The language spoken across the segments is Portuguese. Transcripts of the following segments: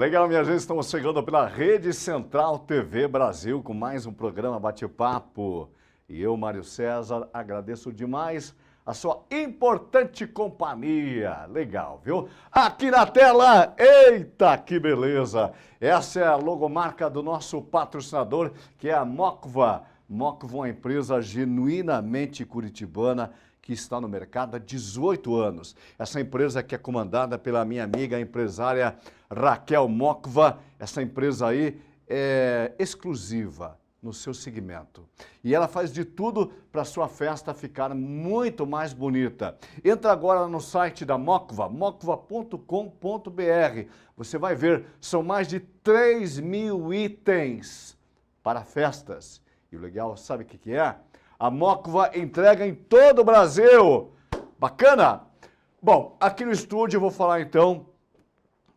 Legal, minha gente, estamos chegando pela Rede Central TV Brasil com mais um programa Bate-Papo. E eu, Mário César, agradeço demais a sua importante companhia. Legal, viu? Aqui na tela, eita, que beleza! Essa é a logomarca do nosso patrocinador, que é a Mocva. Mocva é uma empresa genuinamente curitibana, que está no mercado há 18 anos. Essa empresa que é comandada pela minha amiga empresária Raquel Mocva. Essa empresa aí é exclusiva no seu segmento. E ela faz de tudo para a sua festa ficar muito mais bonita. Entra agora no site da Mocva, mocva.com.br. Você vai ver, são mais de 3.000 itens para festas. E o legal, sabe o que é? A Mocva entrega em todo o Brasil. Bacana? Bom, aqui no estúdio eu vou falar então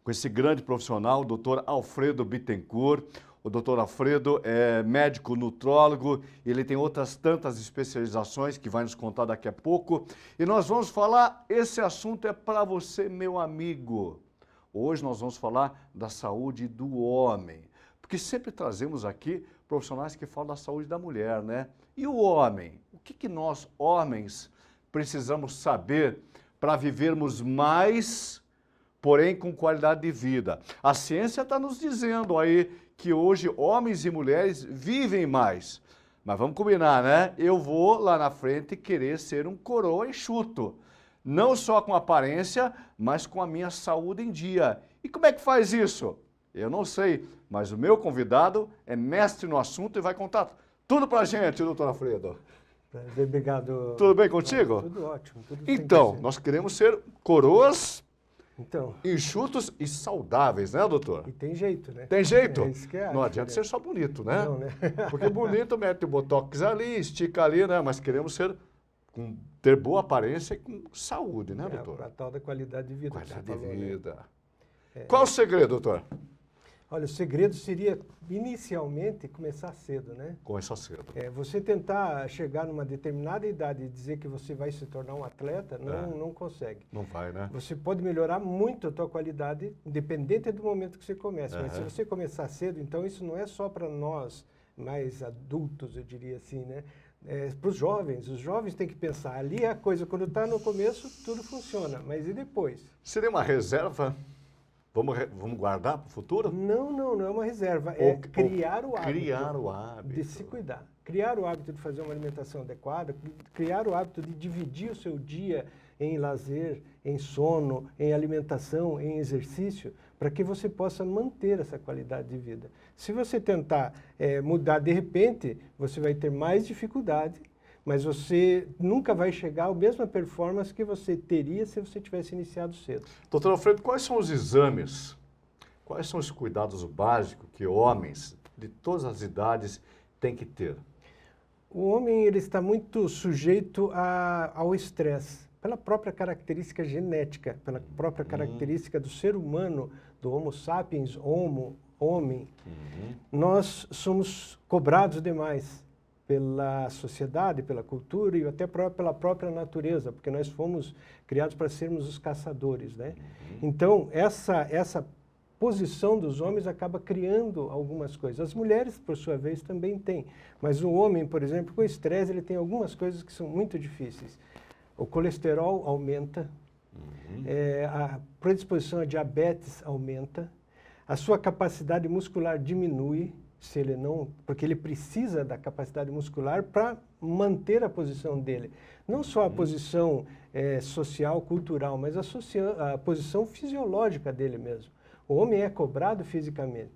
com esse grande profissional, o Dr. Alfredo Bittencourt. O Dr. Alfredo é médico nutrólogo, ele tem outras tantas especializações que vai nos contar daqui a pouco. E nós vamos falar, esse assunto é para você, meu amigo. Hoje nós vamos falar da saúde do homem, porque sempre trazemos aqui profissionais que falam da saúde da mulher, né? E o homem? O que nós, homens, precisamos saber para vivermos mais, porém com qualidade de vida? A ciência está nos dizendo aí que hoje homens e mulheres vivem mais. Mas vamos combinar, né? Eu vou lá na frente querer ser um coroa enxuto. Não só com aparência, mas com a minha saúde em dia. E como é que faz isso? Eu não sei, mas o meu convidado é mestre no assunto e vai contar tudo pra gente, doutor Alfredo. Prazer, obrigado. Tudo bem contigo? Tudo ótimo. Tudo então, nós queremos ser coroas então, enxutos e saudáveis, né, doutor? E tem jeito, né? Tem jeito? É isso que é, não adianta ser só bonito, né? Não, né? Porque bonito mete o botox ali, estica ali, né? Mas queremos ser, ter boa aparência e com saúde, né, doutor? A tal da qualidade de vida. Qualidade de vida. Né? Qual o segredo, doutor? Olha, o segredo seria, inicialmente, começar cedo, né? Começar cedo. Você tentar chegar numa determinada idade e dizer que você vai se tornar um atleta, não consegue. Não vai, né? Você pode melhorar muito a tua qualidade, independente do momento que você começa. Mas se você começar cedo, então isso não é só para nós, mais adultos, eu diria assim, né? Para os jovens têm que pensar, ali é a coisa, quando está no começo, tudo funciona, mas e depois? Seria uma reserva? Vamos guardar para o futuro? Não é uma reserva, é criar o hábito. Criar o hábito. De se cuidar. Criar o hábito de fazer uma alimentação adequada, criar o hábito de dividir o seu dia em lazer, em sono, em alimentação, em exercício, para que você possa manter essa qualidade de vida. Se você tentar mudar de repente, você vai ter mais dificuldade, mas você nunca vai chegar à mesma performance que você teria se você tivesse iniciado cedo. Doutor Alfredo, quais são os exames, quais são os cuidados básicos que homens de todas as idades têm que ter? O homem ele está muito sujeito ao estresse, pela própria característica genética, pela própria característica do ser humano, do Homo sapiens, homem. Nós somos cobrados demais pela sociedade, pela cultura e até pela própria natureza, porque nós fomos criados para sermos os caçadores, né? Então, essa posição dos homens acaba criando algumas coisas. As mulheres, por sua vez, também têm. Mas o homem, por exemplo, com estresse, ele tem algumas coisas que são muito difíceis. O colesterol aumenta, a predisposição a diabetes aumenta, a sua capacidade muscular diminui, se ele não, porque ele precisa da capacidade muscular para manter a posição dele. Não só a posição social, cultural, mas a posição fisiológica dele mesmo. O homem é cobrado fisicamente.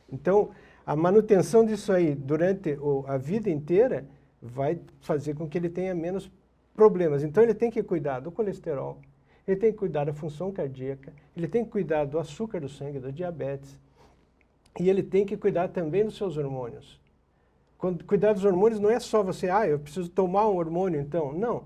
Então, a manutenção disso aí durante a vida inteira vai fazer com que ele tenha menos problemas. Então, ele tem que cuidar do colesterol, ele tem que cuidar da função cardíaca, ele tem que cuidar do açúcar do sangue, do diabetes, e ele tem que cuidar também dos seus hormônios. Cuidar dos hormônios não é só você, eu preciso tomar um hormônio, então. Não.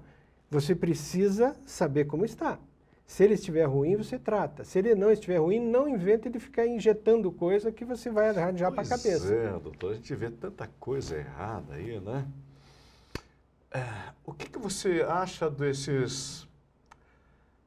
Você precisa saber como está. Se ele estiver ruim, você trata. Se ele não estiver ruim, não invente de ficar injetando coisa que você vai arranjar para a cabeça. Doutor, a gente vê tanta coisa errada aí, né? O que você acha desses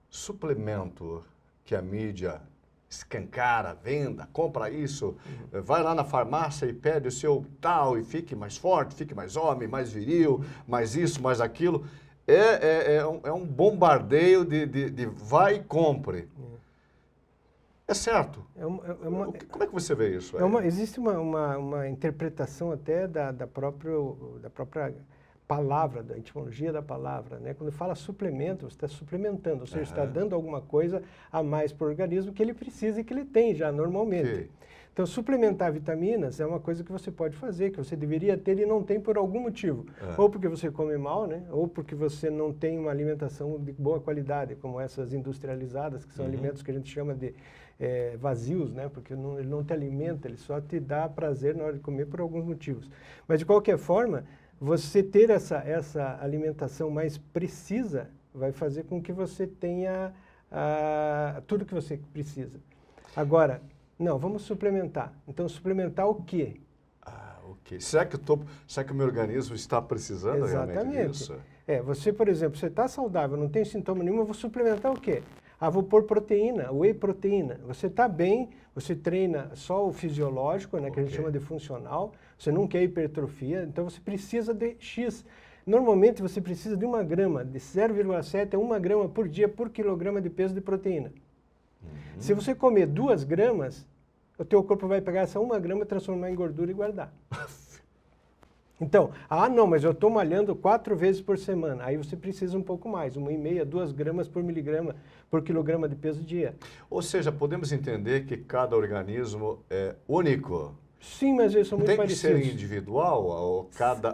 suplementos que a mídia escancara, venda, compra isso, vai lá na farmácia e pede o seu tal e fique mais forte, fique mais homem, mais viril, mais isso, mais aquilo. É um bombardeio de vai e compre. É certo. Como é que você vê isso? Existe uma interpretação até da própria palavra, da etimologia da palavra, né? Quando fala suplemento, você está suplementando, ou seja, está dando alguma coisa a mais para o organismo que ele precisa e que ele tem já normalmente. Okay. Então, suplementar vitaminas é uma coisa que você pode fazer, que você deveria ter e não tem por algum motivo. Ou porque você come mal, né? Ou porque você não tem uma alimentação de boa qualidade, como essas industrializadas, que são alimentos que a gente chama de vazios, né? Porque ele não te alimenta, ele só te dá prazer na hora de comer por alguns motivos. Mas, de qualquer forma, você ter essa alimentação mais precisa vai fazer com que você tenha tudo que você precisa. Agora, não, vamos suplementar. Então, suplementar o quê? Ok. Será que o meu organismo está precisando realmente disso? Você, por exemplo, você está saudável, não tem sintoma nenhum, eu vou suplementar o quê? Vou pôr proteína, whey proteína. Você está bem, você treina só o fisiológico, né, que a gente chama de funcional, você não quer hipertrofia, então você precisa de X. Normalmente você precisa de 1 grama, de 0,7 a 1 grama por dia por quilograma de peso de proteína. Se você comer 2 gramas, o teu corpo vai pegar essa 1 grama, transformar em gordura e guardar. Então, não, mas eu estou malhando 4 vezes por semana. Aí você precisa um pouco mais, 1,5 a 2 gramas por miligrama por quilograma de peso dia. Ou seja, podemos entender que cada organismo é único? Sim, mas eles são muito parecidos. Tem que ser individual,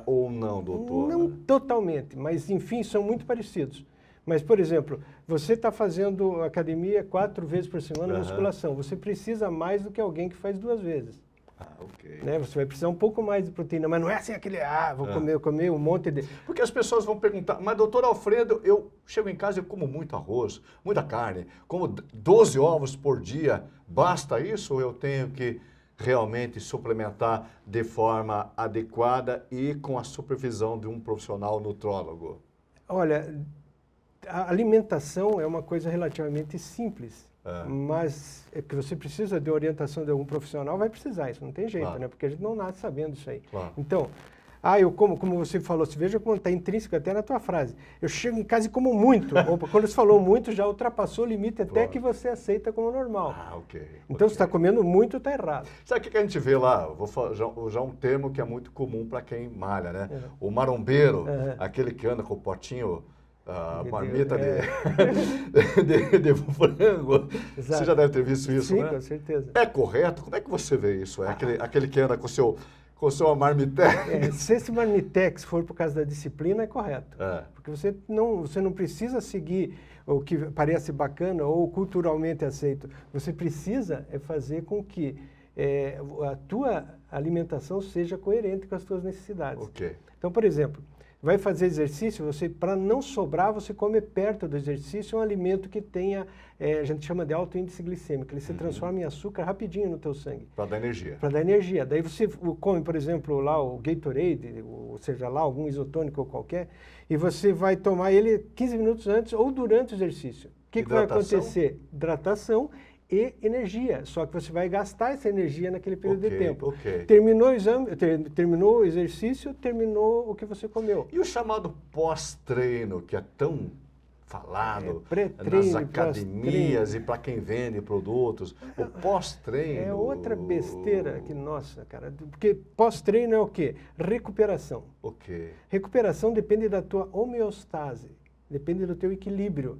ou não, doutor? Não totalmente, mas enfim, são muito parecidos. Mas, por exemplo, você está fazendo academia 4 vezes por semana, musculação. Você precisa mais do que alguém que faz 2 vezes. Ok. Né? Você vai precisar um pouco mais de proteína, mas não é assim aquele, vou comer um monte de... Porque as pessoas vão perguntar, mas doutor Alfredo, eu chego em casa e como muito arroz, muita carne, como 12 ovos por dia, basta isso ou eu tenho que realmente suplementar de forma adequada e com a supervisão de um profissional nutrólogo? Olha, a alimentação é uma coisa relativamente simples. Mas que você precisa de orientação de algum profissional, vai precisar, isso não tem jeito, né? Porque a gente não nasce sabendo isso aí. Claro. Então, eu como você falou, você veja como está intrínseco até na tua frase. Eu chego em casa e como muito. Opa, quando você falou muito, já ultrapassou o limite até que você aceita como normal. Ok. Então, você está comendo muito, está errado. Sabe o que a gente vê lá? Vou já um termo que é muito comum para quem malha, né? O marombeiro, aquele que anda com o potinho... marmita de frango. Exato. Você já deve ter visto isso, Sim, né? com certeza. É correto? Como é que você vê isso? É aquele que anda com o seu marmitex? Se esse marmitex for por causa da disciplina, é correto. Porque você não precisa seguir o que parece bacana ou culturalmente aceito. Você precisa fazer com que a tua alimentação seja coerente com as tuas necessidades. Okay. Então, por exemplo, vai fazer exercício, para não sobrar, você come perto do exercício um alimento que tenha, a gente chama de alto índice glicêmico, ele se transforma em açúcar rapidinho no teu sangue. Para dar energia. Para dar energia. Daí você come, por exemplo, lá o Gatorade, ou seja lá, algum isotônico ou qualquer, e você vai tomar ele 15 minutos antes ou durante o exercício. O que vai acontecer? Hidratação e energia, só que você vai gastar essa energia naquele período de tempo. Terminou o exame, terminou o exercício, terminou o que você comeu. E o chamado pós-treino, que é tão falado nas academias e para quem vende produtos, o pós-treino... É outra besteira que, nossa, cara, porque pós-treino é o quê? Recuperação. Recuperação depende da tua homeostase, depende do teu equilíbrio.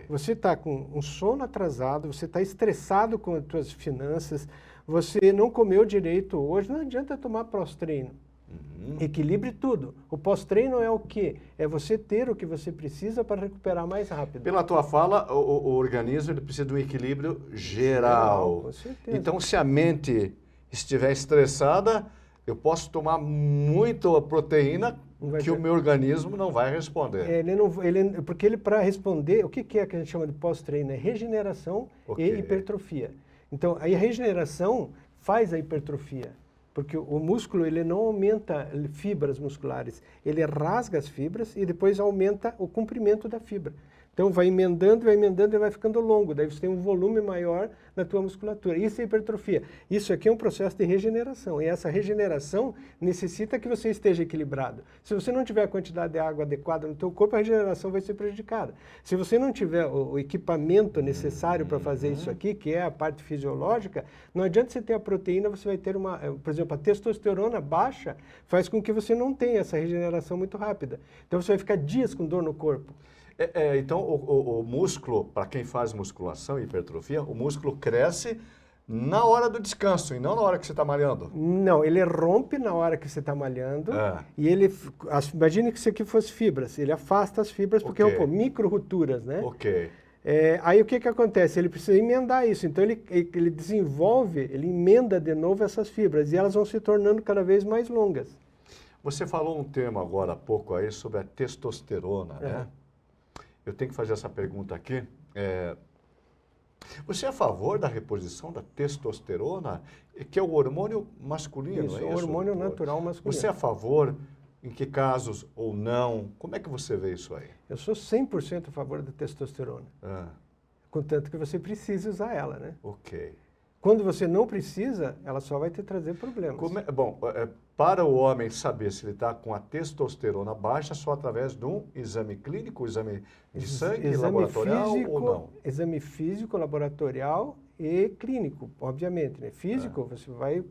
Você está com um sono atrasado, você está estressado com as suas finanças, você não comeu direito hoje, não adianta tomar pós-treino. Equilibre tudo. O pós-treino é o quê? É você ter o que você precisa para recuperar mais rápido. Pela tua fala, o organismo ele precisa de um equilíbrio geral. Com certeza. Então, se a mente estiver estressada, eu posso tomar muita proteína que o meu organismo não vai responder. Porque ele, para responder, o que é que a gente chama de pós-treino? É regeneração e hipertrofia. Então, a regeneração faz a hipertrofia. Porque o músculo, ele não aumenta fibras musculares. Ele rasga as fibras e depois aumenta o comprimento da fibra. Então vai emendando e vai ficando longo. Daí você tem um volume maior na tua musculatura. Isso é hipertrofia. Isso aqui é um processo de regeneração. E essa regeneração necessita que você esteja equilibrado. Se você não tiver a quantidade de água adequada no teu corpo, a regeneração vai ser prejudicada. Se você não tiver o equipamento necessário para fazer isso aqui, que é a parte fisiológica, não adianta você ter a proteína, você vai ter uma... Por exemplo, a testosterona baixa faz com que você não tenha essa regeneração muito rápida. Então você vai ficar dias com dor no corpo. Então, o músculo, para quem faz musculação e hipertrofia, o músculo cresce na hora do descanso e não na hora que você está malhando. Não, ele rompe na hora que você está malhando e ele... Imagine que isso aqui fosse fibras. Ele afasta as fibras porque é micro-rupturas, né? Ok. Aí o que acontece? Ele precisa emendar isso. Então ele desenvolve, ele emenda de novo essas fibras e elas vão se tornando cada vez mais longas. Você falou um termo agora há pouco aí sobre a testosterona, né? Eu tenho que fazer essa pergunta aqui. Você é a favor da reposição da testosterona, que é o hormônio masculino, Isso, é isso? O hormônio natural masculino. Você é a favor? Em que casos ou não? Como é que você vê isso aí? Eu sou 100% a favor da testosterona. Contanto que você precise usar ela, né? Ok. Quando você não precisa, ela só vai te trazer problemas. Para o homem saber se ele está com a testosterona baixa, só através de um exame clínico, exame de sangue, laboratorial ou não? Exame físico, laboratorial e clínico, obviamente. Né? Físico, você vai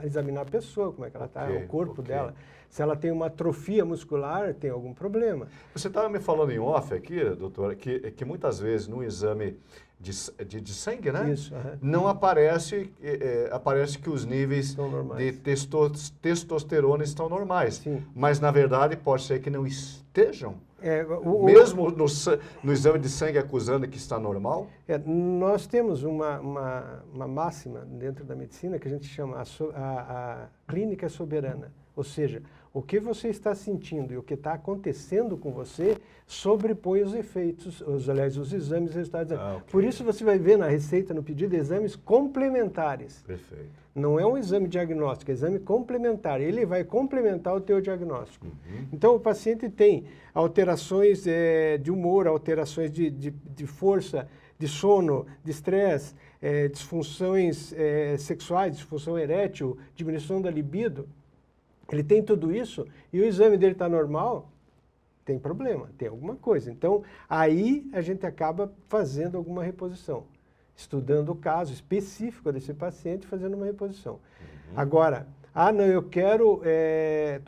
examinar a pessoa, como é que ela está, o corpo dela. Se ela tem uma atrofia muscular, tem algum problema. Você estava me falando em off aqui, doutora, que muitas vezes no exame de sangue, né? Isso, não aparece, aparece que os níveis de testosterona estão normais. Sim. Mas, na verdade, pode ser que não estejam. Mesmo no exame de sangue acusando que está normal? Nós temos uma máxima dentro da medicina que a gente chama a clínica soberana. Ou seja, o que você está sentindo e o que está acontecendo com você sobrepõe os efeitos, os exames e resultados. Por isso você vai ver na receita, no pedido, exames complementares. Perfeito. Não é um exame diagnóstico, é exame complementar. Ele vai complementar o teu diagnóstico. Então, o paciente tem alterações de humor, alterações de força, de sono, de estresse, disfunções sexuais, disfunção erétil, diminuição da libido. Ele tem tudo isso e o exame dele está normal, tem problema, tem alguma coisa. Então, aí a gente acaba fazendo alguma reposição, estudando o caso específico desse paciente e fazendo uma reposição. Agora, não, eu quero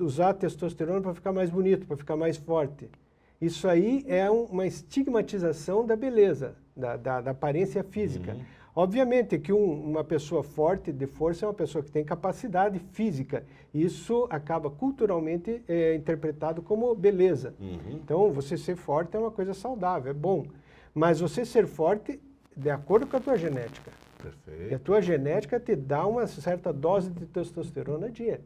usar a testosterona para ficar mais bonito, para ficar mais forte. Isso aí é uma estigmatização da beleza, da aparência física. Obviamente que uma pessoa forte, de força, é uma pessoa que tem capacidade física. Isso acaba culturalmente interpretado como beleza. Então, você ser forte é uma coisa saudável, é bom. Mas você ser forte de acordo com a tua genética. Perfeito. E a tua genética te dá uma certa dose de testosterona a dia.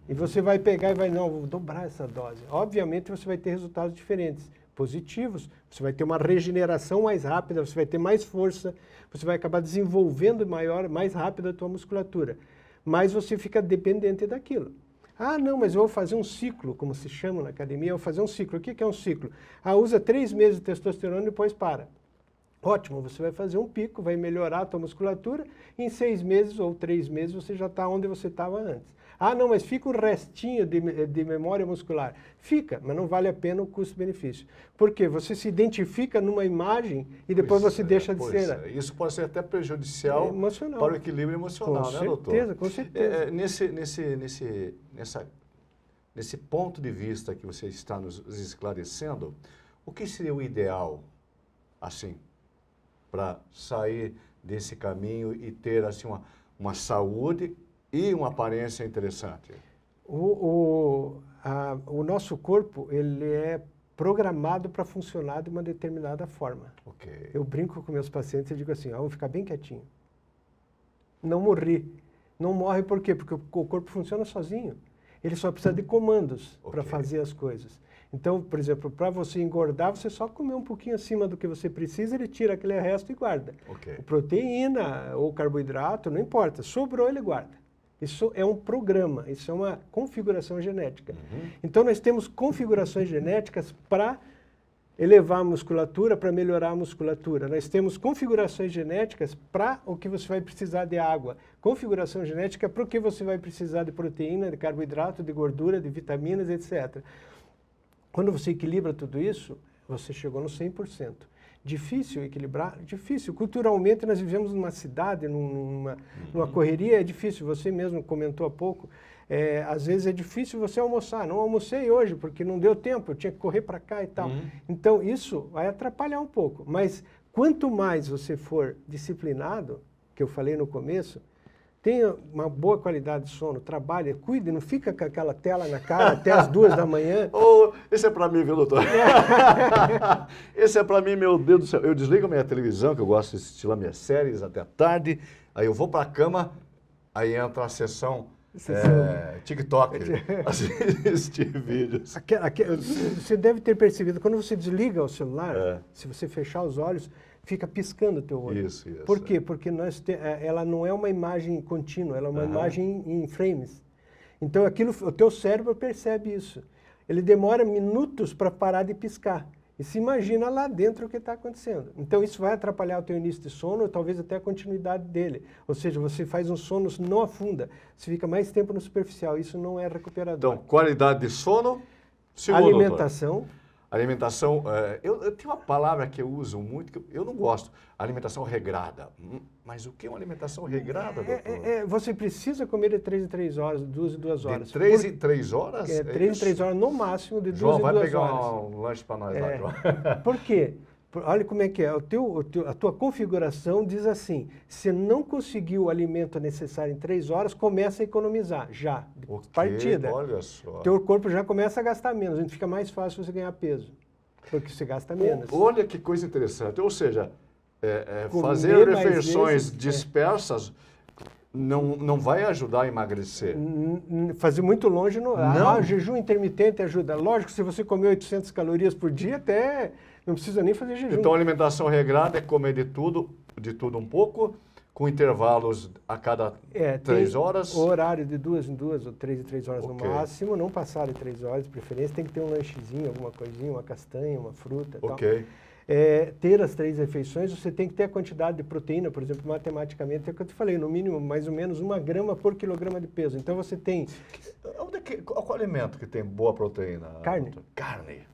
E você vai pegar e vai, não, vou dobrar essa dose. Obviamente, você vai ter resultados diferentes, positivos. Você vai ter uma regeneração mais rápida, você vai ter mais força, você vai acabar desenvolvendo mais rápido a tua musculatura. Mas você fica dependente daquilo. Não, mas eu vou fazer um ciclo, como se chama na academia, eu vou fazer um ciclo. O que é um ciclo? Usa 3 meses de testosterona e depois para. Ótimo, você vai fazer um pico, vai melhorar a tua musculatura, e em 6 meses ou 3 meses você já está onde você estava antes. Não, mas fica um restinho de memória muscular. Fica, mas não vale a pena o custo-benefício. Por quê? Você se identifica numa imagem e depois você deixa de ser. Isso pode ser até prejudicial para o equilíbrio emocional, né, doutor? Com certeza. Nesse ponto de vista que você está nos esclarecendo, o que seria o ideal, assim, para sair desse caminho e ter assim, uma saúde e uma aparência interessante? O nosso corpo, ele é programado para funcionar de uma determinada forma. Eu brinco com meus pacientes e digo assim, vou ficar bem quietinho. Não morrer. Não morre por quê? Porque o corpo funciona sozinho. Ele só precisa de comandos para fazer as coisas. Então, por exemplo, para você engordar, você só comer um pouquinho acima do que você precisa, ele tira aquele resto e guarda. Proteína ou carboidrato, não importa. Sobrou, ele guarda. Isso é um programa, isso é uma configuração genética. Então, nós temos configurações genéticas para elevar a musculatura para melhorar a musculatura. Nós temos configurações genéticas para o que você vai precisar de água. Configuração genética para o que você vai precisar de proteína, de carboidrato, de gordura, de vitaminas, etc. Quando você equilibra tudo isso, você chegou no 100%. Difícil equilibrar? Difícil. Culturalmente, nós vivemos numa cidade, numa correria, é difícil. Você mesmo comentou há pouco. Às vezes é difícil você almoçar. Não almocei hoje, porque não deu tempo, eu tinha que correr para cá e tal. Então, isso vai atrapalhar um pouco. Mas quanto mais você for disciplinado, que eu falei no começo, tenha uma boa qualidade de sono, trabalhe, cuide, não fica com aquela tela na cara até as 2 da manhã. Esse é para mim, viu, doutor? Esse é para mim, meu Deus do céu. Eu desligo a minha televisão, que eu gosto de assistir lá minhas séries até tarde, aí eu vou para a cama, aí entra a sessão TikTok, assistir vídeos. Você deve ter percebido, quando você desliga o celular, se você fechar os olhos, fica piscando o teu olho. Isso. Por quê? Porque ela não é uma imagem contínua, ela é uma imagem em frames. Então, o teu cérebro percebe isso. Ele demora minutos para parar de piscar. E se imagina lá dentro o que está acontecendo. Então, isso vai atrapalhar o teu início de sono, ou talvez até a continuidade dele. Ou seja, você faz um sono, não afunda. Você fica mais tempo no superficial. Isso não é recuperador. Então, qualidade de sono, segundo, alimentação. Doutor. Alimentação, eu tenho uma palavra que eu uso muito, que eu não gosto, alimentação regrada. Mas o que é uma alimentação regrada, doutor? Você precisa comer de 3 em 3 horas, 2 em 2 horas. De 3 em 3 horas? 3 em 3 horas, no máximo, de 2 João, em 2 horas. João, vai pegar um lanche para nós lá, João. Por quê? Olha como é que é. A tua configuração diz assim, se não conseguiu o alimento necessário em 3 horas, começa a economizar, já, de partida. Olha só. Teu corpo já começa a gastar menos, então fica mais fácil você ganhar peso, porque você gasta menos. Olha que coisa interessante, ou seja, fazer refeições dispersas não vai ajudar a emagrecer. Fazer muito longe, não. Jejum intermitente ajuda. Lógico, se você comer 800 calorias por dia, até não precisa nem fazer jejum. Então, a alimentação regrada é comer de tudo um pouco, com intervalos a cada 3 horas. O horário de 2 em 2 ou 3 em 3 horas no máximo, não passar de 3 horas, de preferência. Tem que ter um lanchezinho, alguma coisinha, uma castanha, uma fruta e tal. Ter as 3 refeições, você tem que ter a quantidade de proteína, por exemplo, matematicamente, é o que eu te falei, no mínimo, mais ou menos 1 grama por quilograma de peso. Então, você tem... Qual alimento que tem boa proteína? Carne. Carne.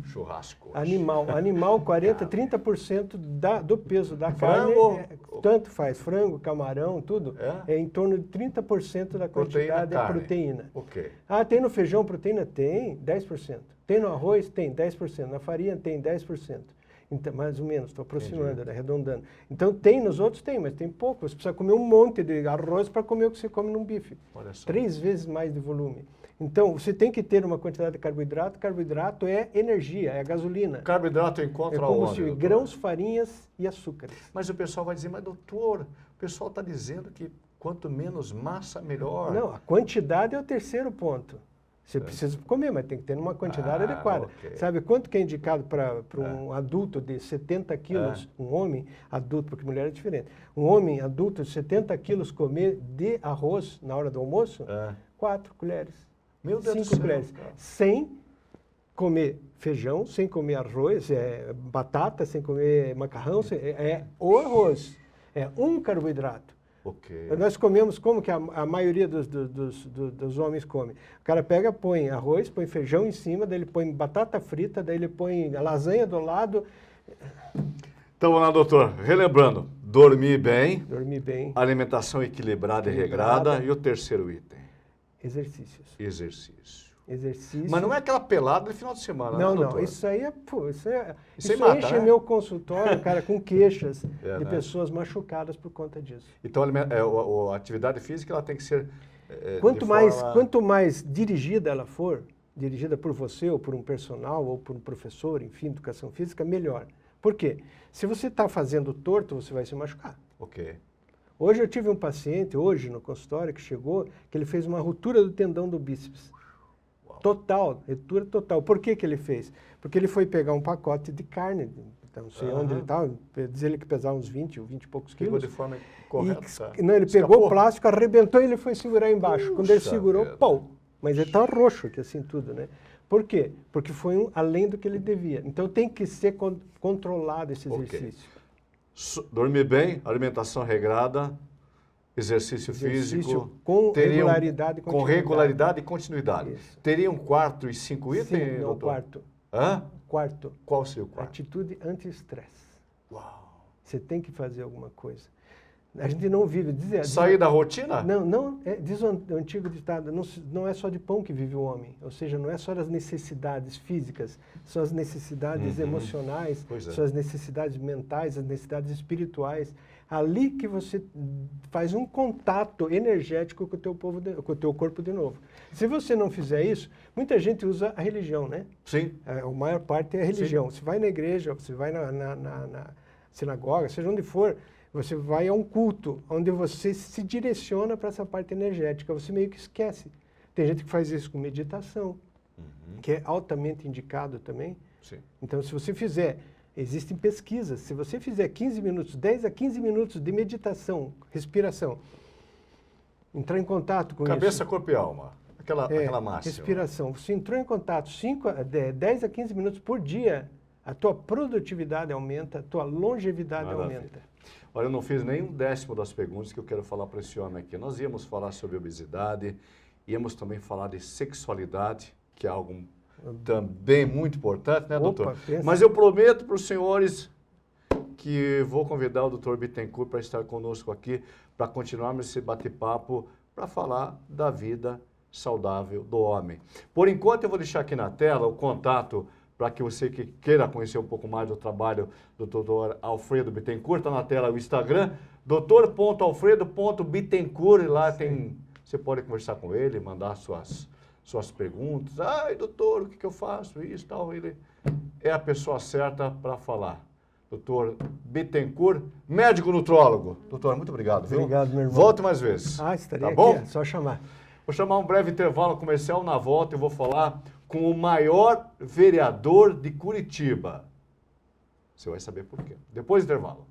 Churrasco. Animal 40, 30% do peso da frango, carne, tanto faz, frango, camarão, tudo, é em torno de 30% da quantidade de proteína. Tem no feijão proteína? Tem, 10%. Tem no arroz? Tem, 10%. Na farinha? Tem, 10%. Então, mais ou menos, estou aproximando, arredondando. Então, tem nos outros? Tem, mas tem pouco. Você precisa comer um monte de arroz para comer o que você come num bife. 3 vezes mais de volume. Então, você tem que ter uma quantidade de carboidrato. Carboidrato é energia, é gasolina. Carboidrato encontra combustível, onde? Grãos, farinhas e açúcares. Mas o pessoal vai dizer, mas doutor, o pessoal está dizendo que quanto menos massa, melhor. Não, a quantidade é o terceiro ponto. Você precisa comer, mas tem que ter uma quantidade adequada. Sabe quanto que é indicado para um adulto de 70 quilos, um homem adulto, porque mulher é diferente, um homem adulto de 70 quilos comer de arroz na hora do almoço? 4 colheres. Meu Deus 5 colheres. Sem comer feijão, sem comer arroz, batata, sem comer macarrão, o arroz. É um carboidrato. Nós comemos como que a maioria dos homens come. O cara pega, põe arroz, põe feijão em cima, daí ele põe batata frita, daí ele põe a lasanha do lado. Então, vamos lá, doutor. Relembrando, dormir bem, alimentação equilibrada e regrada, e o terceiro item? Exercícios. Exercício. Mas não é aquela pelada de final de semana, não, doutor? Isso aí isso mata, enche né? meu consultório, cara, com queixas de pessoas machucadas por conta disso. Então, a atividade física ela tem que ser Quanto mais dirigida ela for, dirigida por você, ou por um personal, ou por um professor, enfim, educação física, melhor. Por quê? Se você está fazendo torto, você vai se machucar. Hoje eu tive um paciente, no consultório, que chegou, que ele fez uma ruptura do tendão do bíceps. Total, ruptura total. Por que ele fez? Porque ele foi pegar um pacote de carne, não sei onde ele estava, diz ele que pesava uns 20 ou 20 e poucos quilos. Pegou de forma correta. Não, ele pegou o plástico, arrebentou e ele foi segurar embaixo. Quando ele segurou, mas ele está roxo, que assim tudo, né? Por quê? Porque foi além do que ele devia. Então tem que ser controlado esse exercício. Dormir bem, alimentação regrada, exercício físico. Com regularidade e continuidade. Com regularidade e continuidade. Isso. Teria um quarto e 5 itens, Sim, não, doutor? quarto. Hã? Quarto. Qual seria o quarto? Atitude anti-estresse. Uau. Você tem que fazer alguma coisa. A gente não vive... Sair da rotina? Não, diz o antigo ditado, não é só de pão que vive o homem. Ou seja, não é só das necessidades físicas, são as necessidades emocionais, são as necessidades mentais, as necessidades espirituais. Ali que você faz um contato energético com o teu corpo de novo. Se você não fizer isso, muita gente usa a religião, né? Sim. A maior parte é a religião. Sim. Você vai na igreja, você vai na sinagoga, seja onde for, você vai a um culto, onde você se direciona para essa parte energética, você meio que esquece. Tem gente que faz isso com meditação, que é altamente indicado também. Sim. Então, se você fizer, existem pesquisas, se você fizer 15 minutos, 10 a 15 minutos de meditação, respiração, entrar em contato com Cabeça, isso. corpo e alma, aquela máxima. Respiração. Você entrou em contato 10 a 15 minutos por dia, a tua produtividade aumenta, a tua longevidade aumenta. Olha, eu não fiz nem 1/10 das perguntas que eu quero falar para esse homem aqui. Nós íamos falar sobre obesidade, íamos também falar de sexualidade, que é algo também muito importante, né, doutor? Pensa. Mas eu prometo para os senhores que vou convidar o doutor Bittencourt para estar conosco aqui, para continuarmos esse bate-papo, para falar da vida saudável do homem. Por enquanto, eu vou deixar aqui na tela o contato para que você que queira conhecer um pouco mais do trabalho do Dr. Alfredo Bittencourt, está na tela o Instagram, dr.alfredo.bittencourt, e lá você pode conversar com ele, mandar suas perguntas. Ai, doutor, o que eu faço? Isso, tal. Ele é a pessoa certa para falar. Dr. Bittencourt, médico nutrólogo. Doutor, muito obrigado, viu? Obrigado, meu irmão. Volte mais vezes. Estaria tá bom? Aqui, é só chamar. Vou chamar um breve intervalo comercial. Na volta eu vou falar com o maior vereador de Curitiba. Você vai saber por quê. Depois do intervalo.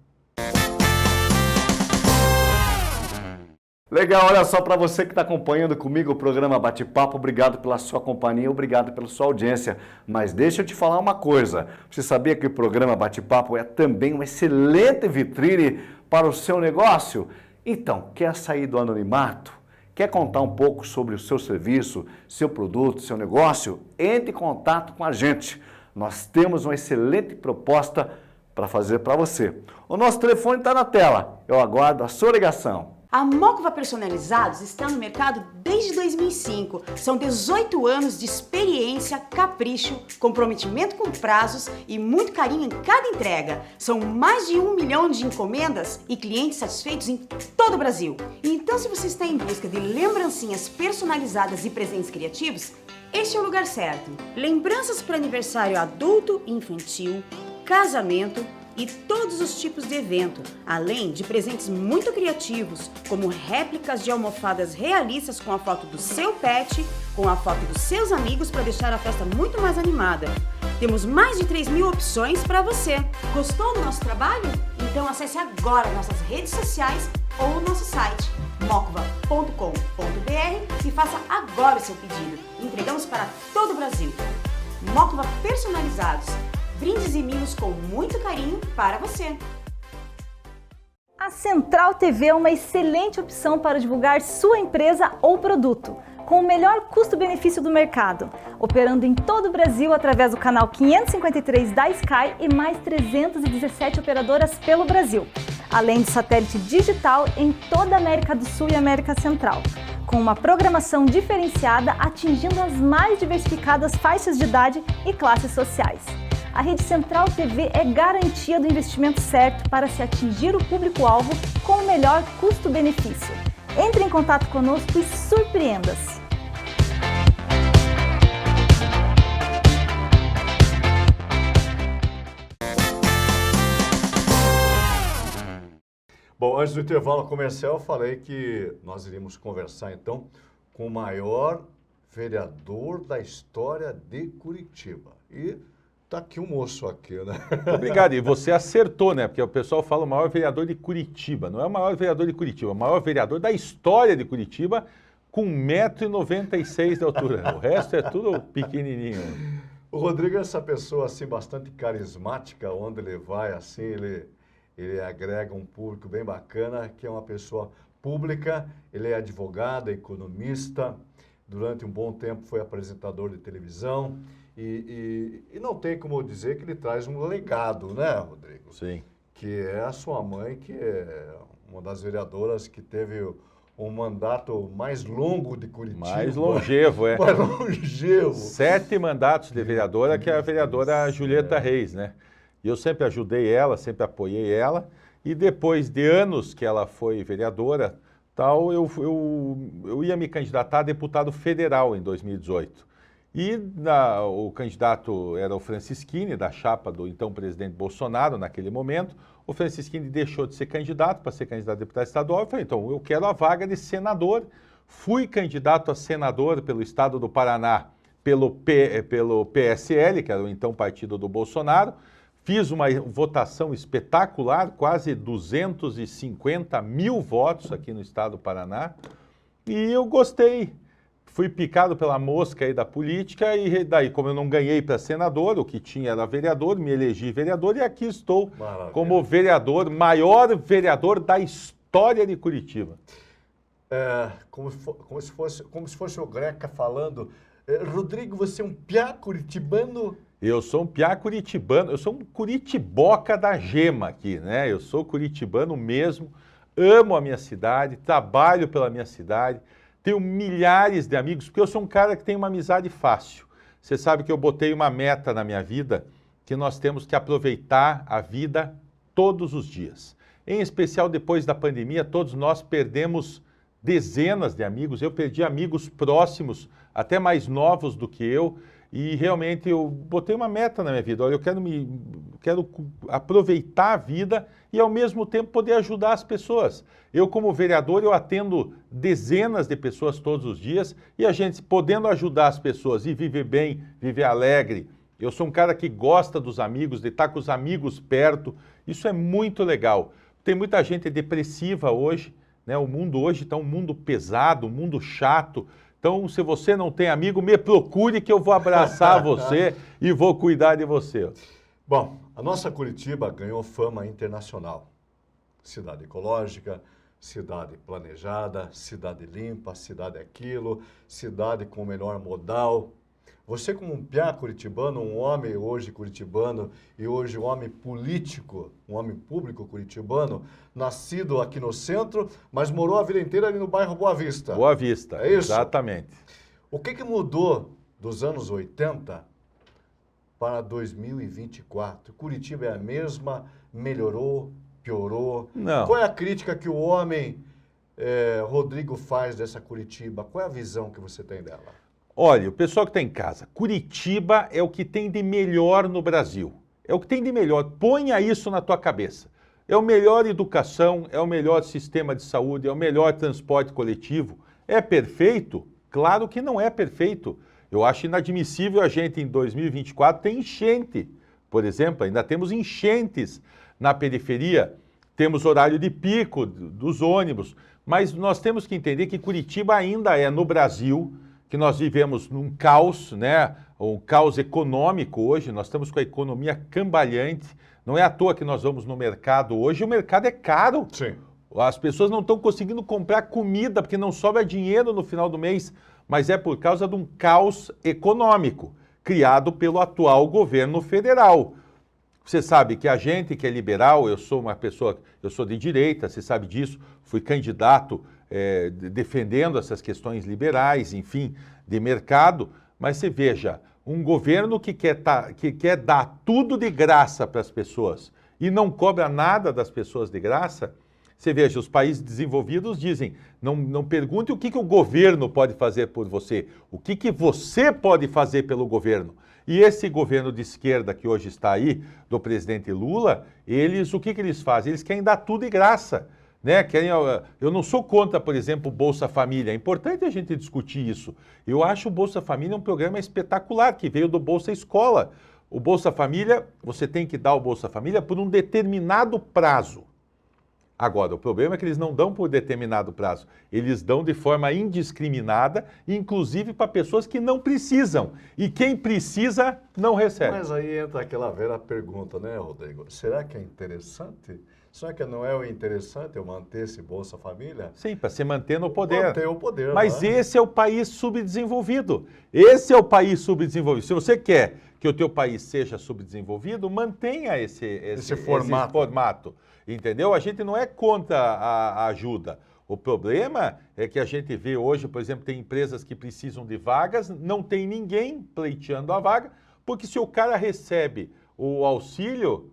Legal, olha só, para você que está acompanhando comigo o programa Bate-Papo, obrigado pela sua companhia, obrigado pela sua audiência. Mas deixa eu te falar uma coisa, você sabia que o programa Bate-Papo é também uma excelente vitrine para o seu negócio? Então, quer sair do anonimato? Quer contar um pouco sobre o seu serviço, seu produto, seu negócio? Entre em contato com a gente. Nós temos uma excelente proposta para fazer para você. O nosso telefone está na tela. Eu aguardo a sua ligação. A Mocva Personalizados está no mercado desde 2005. São 18 anos de experiência, capricho, comprometimento com prazos e muito carinho em cada entrega. São mais de 1 milhão de encomendas e clientes satisfeitos em todo o Brasil. Então, se você está em busca de lembrancinhas personalizadas e presentes criativos, este é o lugar certo. Lembranças para aniversário adulto e infantil, casamento e todos os tipos de evento, além de presentes muito criativos, como réplicas de almofadas realistas com a foto do seu pet, com a foto dos seus amigos para deixar a festa muito mais animada. Temos mais de 3.000 opções para você. Gostou do nosso trabalho? Então acesse agora nossas redes sociais ou o nosso site mocva.com.br e faça agora o seu pedido. Entregamos para todo o Brasil. Mocva Personalizados. Brindes e mimos com muito carinho para você. A Central TV é uma excelente opção para divulgar sua empresa ou produto, com o melhor custo-benefício do mercado, operando em todo o Brasil através do canal 553 da Sky e mais 317 operadoras pelo Brasil, além do satélite digital em toda a América do Sul e América Central, com uma programação diferenciada atingindo as mais diversificadas faixas de idade e classes sociais. A Rede Central TV é garantia do investimento certo para se atingir o público-alvo com o melhor custo-benefício. Entre em contato conosco e surpreenda-se! Bom, antes do intervalo comercial, eu falei que nós iríamos conversar, então, com o maior vereador da história de Curitiba. E tá aqui um moço aqui, né? Obrigado. E você acertou, né? Porque o pessoal fala o maior vereador de Curitiba. Não é o maior vereador de Curitiba, é o maior vereador da história de Curitiba, com 1,96 m de altura. O resto é tudo pequenininho. O Rodrigo é essa pessoa assim bastante carismática, onde ele vai assim, ele agrega um público bem bacana, que é uma pessoa pública, ele é advogado, economista, durante um bom tempo foi apresentador de televisão e não tem como dizer que ele traz um legado, né, Rodrigo? Sim. Que é a sua mãe, que é uma das vereadoras que teve um mandato mais longo de Curitiba. Mais longevo, é. Mais longevo. 7 mandatos de vereadora, que é a vereadora Julieta Reis, né? E eu sempre ajudei ela, sempre apoiei ela. E depois de anos que ela foi vereadora, tal, eu ia me candidatar a deputado federal em 2018. E o candidato era o Francisquini, da chapa do então presidente Bolsonaro, naquele momento. O Francisquini deixou de ser candidato para ser candidato a deputado estadual. Eu falei, então, eu quero a vaga de senador. Fui candidato a senador pelo estado do Paraná, pelo PSL, que era o então partido do Bolsonaro. Fiz uma votação espetacular, quase 250 mil votos aqui no estado do Paraná. E eu gostei. Fui picado pela mosca aí da política e daí, como eu não ganhei para senador, o que tinha era vereador, me elegi vereador e aqui estou como vereador, maior vereador da história de Curitiba. Como se fosse o Greca falando, Rodrigo, você é um piá curitibano? Eu sou um piá curitibano, eu sou um curitiboca da gema aqui, né? Eu sou curitibano mesmo, amo a minha cidade, trabalho pela minha cidade. Tenho milhares de amigos, porque eu sou um cara que tem uma amizade fácil. Você sabe que eu botei uma meta na minha vida, que nós temos que aproveitar a vida todos os dias. Em especial depois da pandemia, todos nós perdemos dezenas de amigos. Eu perdi amigos próximos, até mais novos do que eu, e realmente eu botei uma meta na minha vida. Olha, eu quero aproveitar a vida e ao mesmo tempo poder ajudar as pessoas. Eu como vereador, eu atendo dezenas de pessoas todos os dias e a gente podendo ajudar as pessoas e viver bem, viver alegre. Eu sou um cara que gosta dos amigos, de estar com os amigos perto. Isso é muito legal. Tem muita gente depressiva hoje, né? O mundo hoje está um mundo pesado, um mundo chato. Então, se você não tem amigo, me procure que eu vou abraçar você e vou cuidar de você. Bom, a nossa Curitiba ganhou fama internacional. Cidade ecológica, cidade planejada, cidade limpa, cidade aquilo, cidade com o melhor modal. Você como um piá curitibano, um homem hoje curitibano e hoje um homem político, um homem público curitibano, nascido aqui no centro, mas morou a vida inteira ali no bairro Boa Vista. Boa Vista, é isso? Exatamente. O que mudou dos anos 80 para 2024? Curitiba é a mesma? Melhorou? Piorou? Não. Qual é a crítica que o homem Rodrigo faz dessa Curitiba? Qual é a visão que você tem dela? Olha, o pessoal que está em casa, Curitiba é o que tem de melhor no Brasil. É o que tem de melhor. Ponha isso na tua cabeça. É o melhor educação, é o melhor sistema de saúde, é o melhor transporte coletivo. É perfeito? Claro que não é perfeito. Eu acho inadmissível a gente em 2024 ter enchente. Por exemplo, ainda temos enchentes na periferia, temos horário de pico dos ônibus, mas nós temos que entender que Curitiba ainda é no Brasil, que nós vivemos num caos, né? Um caos econômico hoje, nós estamos com a economia cambalhante, não é à toa que nós vamos no mercado hoje, o mercado é caro. Sim. As pessoas não estão conseguindo comprar comida porque não sobra dinheiro no final do mês, mas é por causa de um caos econômico criado pelo atual governo federal. Você sabe que a gente que é liberal, eu sou uma pessoa, eu sou de direita, você sabe disso, fui candidato defendendo essas questões liberais, enfim, de mercado, mas você veja, um governo que quer dar tudo de graça para as pessoas e não cobra nada das pessoas de graça, você veja, os países desenvolvidos dizem, não pergunte o que o governo pode fazer por você, o que você pode fazer pelo governo. E esse governo de esquerda que hoje está aí, do presidente Lula, o que eles fazem? Eles querem dar tudo de graça. Né? Eu não sou contra, por exemplo, o Bolsa Família. É importante a gente discutir isso. Eu acho o Bolsa Família um programa espetacular, que veio do Bolsa Escola. O Bolsa Família, você tem que dar o Bolsa Família por um determinado prazo. Agora, o problema é que eles não dão por determinado prazo. Eles dão de forma indiscriminada, inclusive para pessoas que não precisam. E quem precisa, não recebe. Mas aí entra aquela velha pergunta, né, Rodrigo? Será que é interessante? Será que não é o interessante eu manter esse Bolsa Família? Sim, para se manter no poder. Manter o poder. Mas né? esse é o país subdesenvolvido. Esse é o país subdesenvolvido. Se você quer que o teu país seja subdesenvolvido, mantenha esse formato. Entendeu? A gente não é contra a ajuda. O problema é que a gente vê hoje, por exemplo, tem empresas que precisam de vagas, não tem ninguém pleiteando a vaga, porque se o cara recebe o auxílio,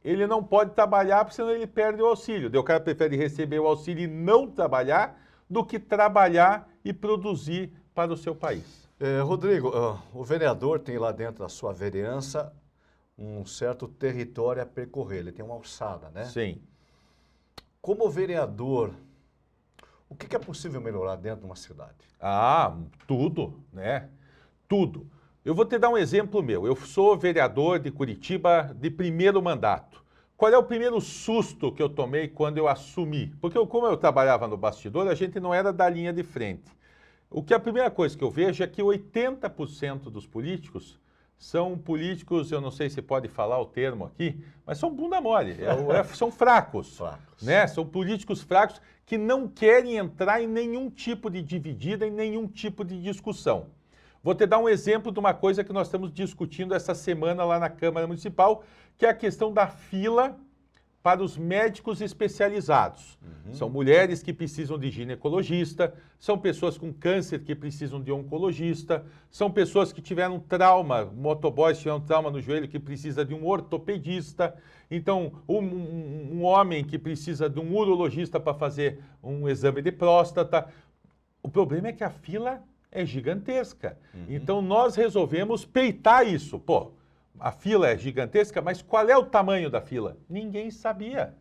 ele não pode trabalhar, porque senão ele perde o auxílio. O cara prefere receber o auxílio e não trabalhar do que trabalhar e produzir para o seu país. Rodrigo, o vereador tem lá dentro da sua vereança um certo território a percorrer, ele tem uma alçada, né? Sim. Como vereador, o que é possível melhorar dentro de uma cidade? Ah, tudo, né? Tudo. Eu vou te dar um exemplo meu. Eu sou vereador de Curitiba de primeiro mandato. Qual é o primeiro susto que eu tomei quando eu assumi? Porque como eu trabalhava no bastidor, a gente não era da linha de frente. A primeira coisa que eu vejo é que 80% dos políticos são políticos, eu não sei se pode falar o termo aqui, mas são bunda mole, são fracos, né? São políticos fracos que não querem entrar em nenhum tipo de dividida, em nenhum tipo de discussão. Vou te dar um exemplo de uma coisa que nós estamos discutindo essa semana lá na Câmara Municipal, que é a questão da fila para os médicos especializados. São mulheres que precisam de ginecologista, são pessoas com câncer que precisam de oncologista, são pessoas que tiveram trauma, motoboys tiveram trauma no joelho que precisa de um ortopedista, então um homem que precisa de um urologista para fazer um exame de próstata. O problema é que a fila é gigantesca. Então nós resolvemos peitar isso. Pô, a fila é gigantesca, mas qual é o tamanho da fila? Ninguém sabia.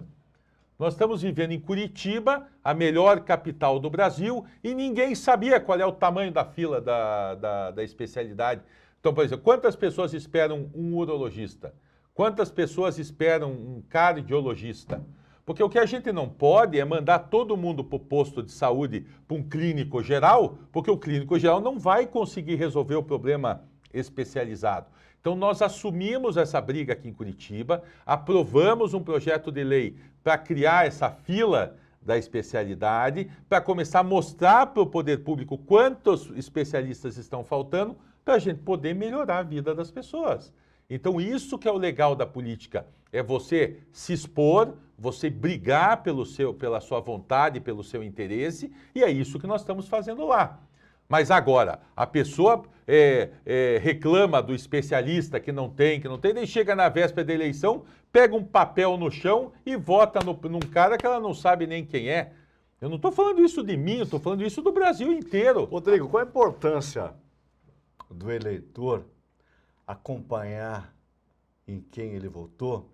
Nós estamos vivendo em Curitiba, a melhor capital do Brasil, e ninguém sabia qual é o tamanho da fila da especialidade. Então, por exemplo, quantas pessoas esperam um urologista? Quantas pessoas esperam um cardiologista? Porque o que a gente não pode é mandar todo mundo para o posto de saúde, para um clínico geral, porque o clínico geral não vai conseguir resolver o problema especializado. Então, nós assumimos essa briga aqui em Curitiba, aprovamos um projeto de lei para criar essa fila da especialidade, para começar a mostrar para o poder público quantos especialistas estão faltando, para a gente poder melhorar a vida das pessoas. Então, isso que é o legal da política, é você se expor, você brigar pela sua vontade, pelo seu interesse, e é isso que nós estamos fazendo lá. Mas agora, a pessoa reclama do especialista que não tem, daí chega na véspera da eleição, pega um papel no chão e vota num cara que ela não sabe nem quem é. Eu não estou falando isso de mim, eu estou falando isso do Brasil inteiro. Rodrigo, qual a importância do eleitor acompanhar em quem ele votou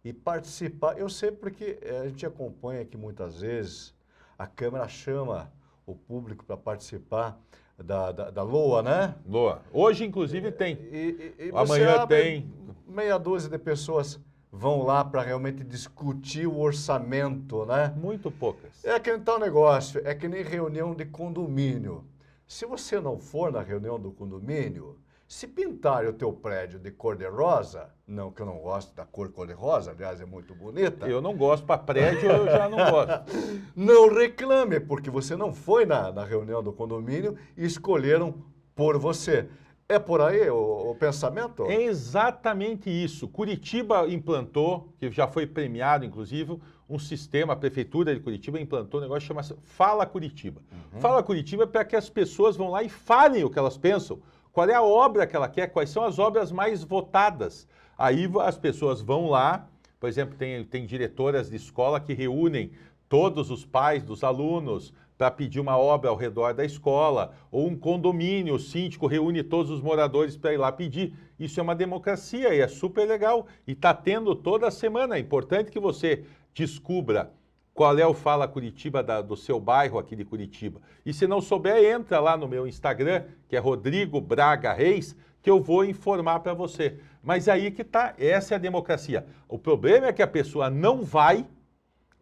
e participar? Eu sei porque a gente acompanha aqui muitas vezes, a Câmara chama o público para participar da LOA, né? LOA. Hoje, inclusive, tem. E amanhã tem. Meia dúzia de pessoas vão lá para realmente discutir o orçamento, né? Muito poucas. É aquele tal negócio, é que nem reunião de condomínio. Se você não for na reunião do condomínio, se pintarem o teu prédio de cor-de-rosa, não que eu não gosto da cor cor-de-rosa, aliás, é muito bonita. Eu não gosto para prédio, eu já não gosto. Não reclame, porque você não foi na reunião do condomínio e escolheram por você. É por aí o pensamento? É exatamente isso. Curitiba implantou, que já foi premiado, inclusive, um sistema, a Prefeitura de Curitiba implantou um negócio que chama Fala Curitiba. Fala Curitiba é para que as pessoas vão lá e falem o que elas pensam. Qual é a obra que ela quer, quais são as obras mais votadas. Aí as pessoas vão lá, por exemplo, tem diretoras de escola que reúnem todos os pais dos alunos para pedir uma obra ao redor da escola, ou um condomínio, o síndico reúne todos os moradores para ir lá pedir. Isso é uma democracia e é super legal. E está tendo toda semana. É importante que você descubra qual é o Fala Curitiba do seu bairro aqui de Curitiba. E se não souber, entra lá no meu Instagram, que é Rodrigo Braga Reis, que eu vou informar para você. Mas aí que está, essa é a democracia. O problema é que a pessoa não vai,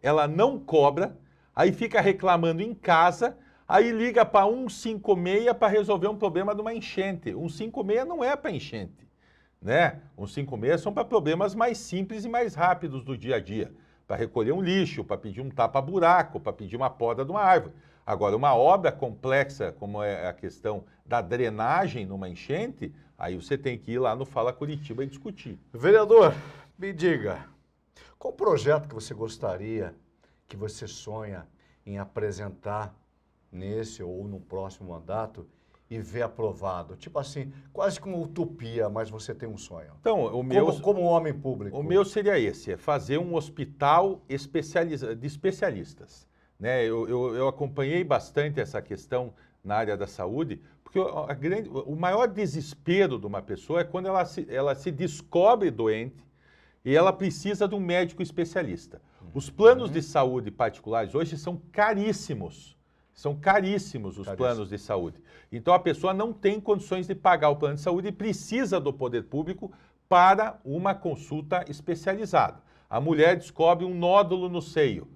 ela não cobra, aí fica reclamando em casa, aí liga para 156 para resolver um problema de uma enchente. 156 não é para enchente, né? 156 são para problemas mais simples e mais rápidos do dia a dia, para recolher um lixo, para pedir um tapa-buraco, para pedir uma poda de uma árvore. Agora, uma obra complexa, como é a questão da drenagem numa enchente, aí você tem que ir lá no Fala Curitiba e discutir. Vereador, me diga, qual projeto que você gostaria, que você sonha em apresentar nesse ou no próximo mandato e ver aprovado? Tipo assim, quase como utopia, mas você tem um sonho. Então, o meu, como homem público. o meu seria esse, é fazer um hospital de especialistas. Né? Eu acompanhei bastante essa questão na área da saúde, porque o maior desespero de uma pessoa é quando ela se descobre doente e ela precisa de um médico especialista. Os planos de saúde particulares hoje são caríssimos. São caríssimos os planos de saúde. Então a pessoa não tem condições de pagar o plano de saúde e precisa do poder público para uma consulta especializada. A mulher descobre um nódulo no seio.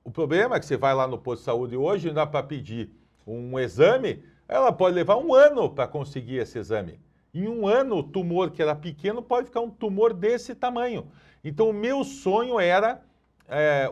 O problema é que você vai lá no posto de saúde hoje, não dá para pedir um exame, ela pode levar um ano para conseguir esse exame. Em um ano, o tumor que era pequeno pode ficar um tumor desse tamanho. Então, o meu sonho era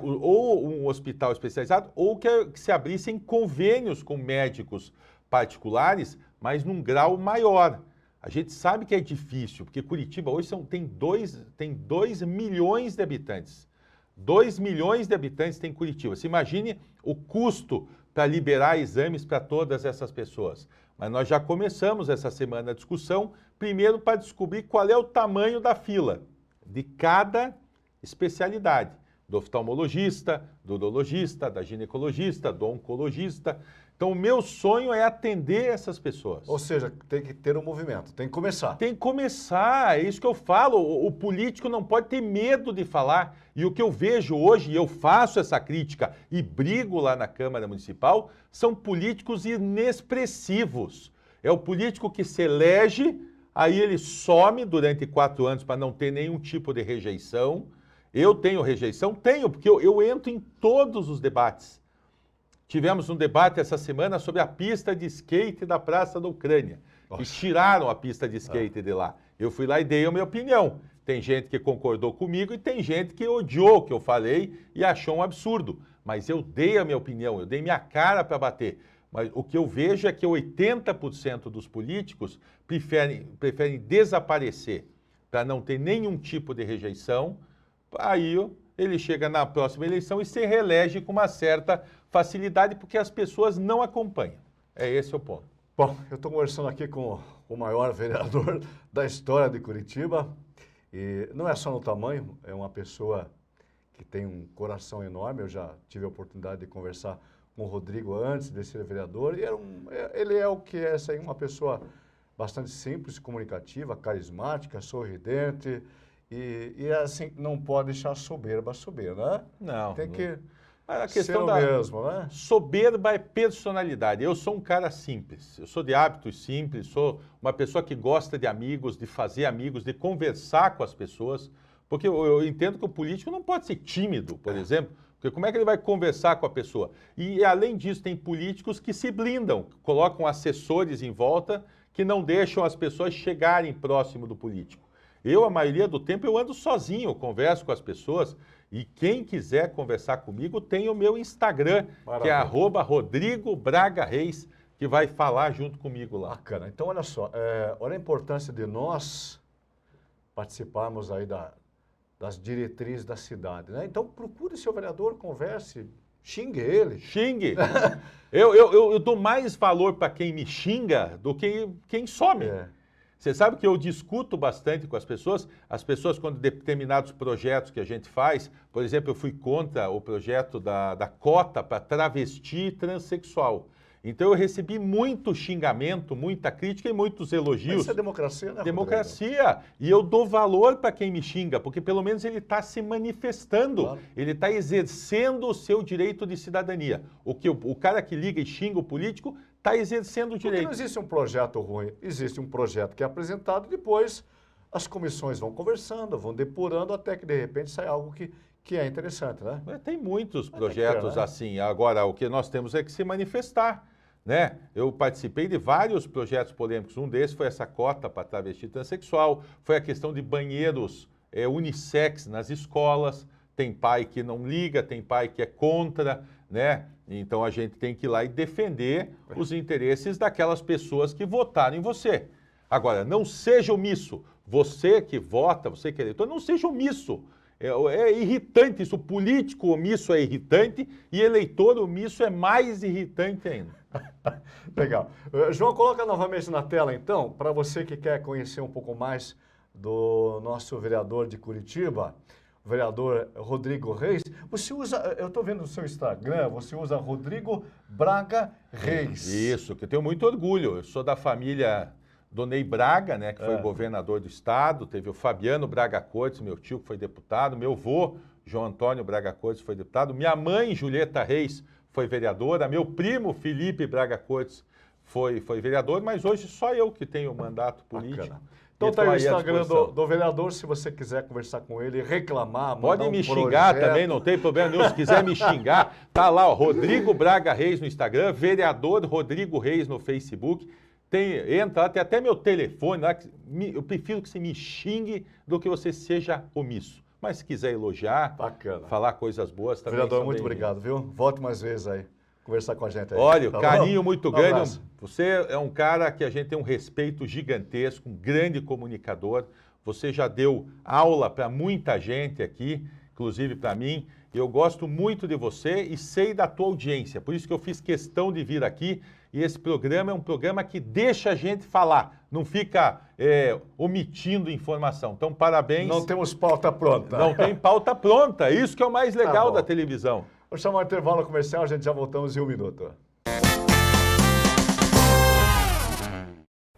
ou um hospital especializado ou que se abrissem convênios com médicos particulares, mas num grau maior. A gente sabe que é difícil, porque Curitiba hoje tem 2 milhões de habitantes. 2 milhões de habitantes tem Curitiba. Se imagine o custo para liberar exames para todas essas pessoas. Mas nós já começamos essa semana a discussão, primeiro para descobrir qual é o tamanho da fila de cada especialidade. Do oftalmologista, do urologista, da ginecologista, do oncologista. Então, o meu sonho é atender essas pessoas. Ou seja, tem que ter um movimento, tem que começar. Tem que começar, é isso que eu falo. O político não pode ter medo de falar. E o que eu vejo hoje, e eu faço essa crítica e brigo lá na Câmara Municipal, são políticos inexpressivos. É o político que se elege, aí ele some durante 4 anos para não ter nenhum tipo de rejeição. Eu tenho rejeição? Tenho, porque eu entro em todos os debates. Tivemos um debate essa semana sobre a pista de skate da Praça da Ucrânia. E tiraram a pista de skate de lá. Eu fui lá e dei a minha opinião. Tem gente que concordou comigo e tem gente que odiou o que eu falei e achou um absurdo. Mas eu dei a minha opinião, eu dei minha cara para bater. Mas o que eu vejo é que 80% dos políticos preferem desaparecer para não ter nenhum tipo de rejeição. Aí ele chega na próxima eleição e se reelege com uma certa facilidade, porque as pessoas não acompanham. É esse o ponto. Bom, eu estou conversando aqui com o maior vereador da história de Curitiba. E não é só no tamanho, é uma pessoa que tem um coração enorme. Eu já tive a oportunidade de conversar com o Rodrigo antes de ser vereador. E ele é o que é, assim, uma pessoa bastante simples, comunicativa, carismática, sorridente. E assim, não pode deixar soberba, né? Não. Tem que a questão ser o mesmo, né? Soberba é personalidade. Eu sou um cara simples, eu sou de hábitos simples, sou uma pessoa que gosta de amigos, de fazer amigos, de conversar com as pessoas, porque eu entendo que o político não pode ser tímido, por exemplo, porque como é que ele vai conversar com a pessoa? E além disso, tem políticos que se blindam, colocam assessores em volta que não deixam as pessoas chegarem próximo do político. Eu, a maioria do tempo, eu ando sozinho, eu converso com as pessoas e quem quiser conversar comigo tem o meu Instagram, que é @RodrigoBragaReis, que vai falar junto comigo lá. Bacana. Então, olha só, olha a importância de nós participarmos aí das diretrizes da cidade, né? Então, procure seu vereador, converse, xingue ele. Xingue. Eu dou mais valor para quem me xinga do que quem some. Você sabe que eu discuto bastante com as pessoas quando determinados projetos que a gente faz, por exemplo, eu fui contra o projeto da cota para travesti e transexual. Então eu recebi muito xingamento, muita crítica e muitos elogios. Mas isso é democracia, né? Democracia. Rodrigo? E eu dou valor para quem me xinga, porque pelo menos ele está se manifestando, claro. Ele está exercendo o seu direito de cidadania. O cara que liga e xinga o político está exercendo o direito. Porque não existe um projeto ruim, existe um projeto que é apresentado e depois as comissões vão conversando, vão depurando até que de repente sai algo Que é interessante, né? Tem muitos Mas projetos né? assim. Agora, o que nós temos é que se manifestar, né? Eu participei de vários projetos polêmicos. Um desses foi essa cota para travesti transexual, foi a questão de banheiros unissex nas escolas. Tem pai que não liga, tem pai que é contra, né? Então a gente tem que ir lá e defender os interesses daquelas pessoas que votaram em você. Agora, não seja omisso. Você que vota, você que é eleitor, não seja omisso. É irritante isso. Político omisso é irritante e eleitor omisso é mais irritante ainda. Legal. João, coloca novamente na tela, então, para você que quer conhecer um pouco mais do nosso vereador de Curitiba, o vereador Rodrigo Reis. Você usa, eu estou vendo no seu Instagram, você usa Rodrigo Braga Reis. Isso, que eu tenho muito orgulho. Eu sou da família do Ney Braga, né, que foi governador do estado. Teve o Fabiano Braga Cortes, meu tio, que foi deputado. Meu avô, João Antônio Braga Cortes, foi deputado. Minha mãe, Julieta Reis, foi vereadora. Meu primo, Felipe Braga Cortes, foi vereador. Mas hoje só eu que tenho mandato político. Bacana. Então tá aí o Instagram do vereador, se você quiser conversar com ele, reclamar, pode me xingar também, não tem problema nenhum. Se quiser me xingar, tá lá, ó, Rodrigo Braga Reis no Instagram, vereador Rodrigo Reis no Facebook. Entra lá, tem até meu telefone lá. Eu prefiro que você me xingue do que você seja omisso. Mas se quiser elogiar, bacana, falar coisas boas também. Vereador, muito obrigado, viu? Volte mais vezes aí, conversar com a gente aí. Olha, tá carinho bom? muito grande. Você é um cara que a gente tem um respeito gigantesco, um grande comunicador. Você já deu aula para muita gente aqui, inclusive para mim. Eu gosto muito de você e sei da tua audiência. Por isso que eu fiz questão de vir aqui. E esse programa é um programa que deixa a gente falar, não fica omitindo informação. Então, parabéns. Não temos pauta pronta. Não tem pauta pronta. Isso que é o mais legal da televisão. Vou chamar o intervalo comercial, a gente já voltamos em 1 minuto.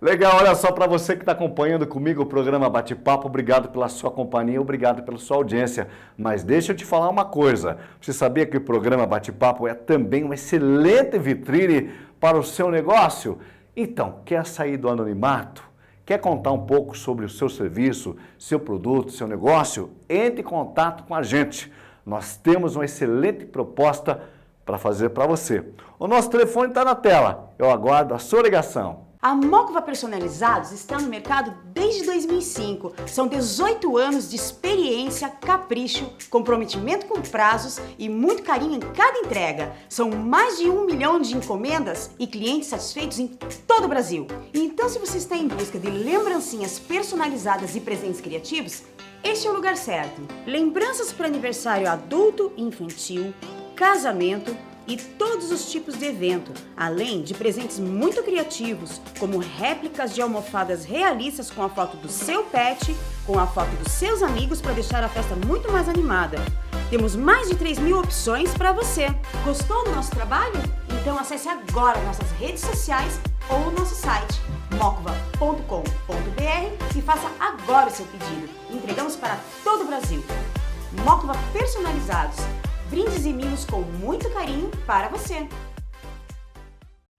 Legal, olha só, para você que está acompanhando comigo o programa Bate-Papo, obrigado pela sua companhia, obrigado pela sua audiência. Mas deixa eu te falar uma coisa, você sabia que o programa Bate-Papo é também uma excelente vitrine para o seu negócio? Então, quer sair do anonimato? Quer contar um pouco sobre o seu serviço, seu produto, seu negócio? Entre em contato com a gente. Nós temos uma excelente proposta para fazer para você. O nosso telefone está na tela, eu aguardo a sua ligação. A Mocva Personalizados está no mercado desde 2005. São 18 anos de experiência, capricho, comprometimento com prazos e muito carinho em cada entrega. São mais de 1 milhão de encomendas e clientes satisfeitos em todo o Brasil. Então, se você está em busca de lembrancinhas personalizadas e presentes criativos, este é o lugar certo. Lembranças para aniversário adulto e infantil, casamento e todos os tipos de evento, além de presentes muito criativos, como réplicas de almofadas realistas com a foto do seu pet, com a foto dos seus amigos para deixar a festa muito mais animada. Temos mais de 3.000 opções para você. Gostou do nosso trabalho? Então acesse agora nossas redes sociais ou o nosso site mocva.com.br e faça agora o seu pedido. Entregamos para todo o Brasil. Mocva Personalizados. Brindes e mimos com muito carinho para você.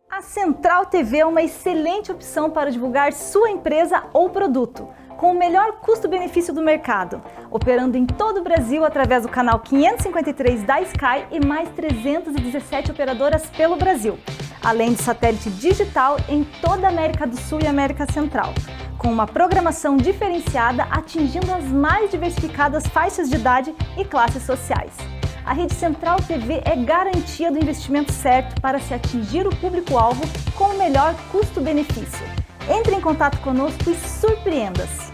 A Central TV é uma excelente opção para divulgar sua empresa ou produto, com o melhor custo-benefício do mercado, operando em todo o Brasil através do canal 553 da Sky e mais 317 operadoras pelo Brasil, além de satélite digital em toda a América do Sul e América Central, com uma programação diferenciada atingindo as mais diversificadas faixas de idade e classes sociais. A Rede Central TV é garantia do investimento certo para se atingir o público-alvo com o melhor custo-benefício. Entre em contato conosco e surpreenda-se!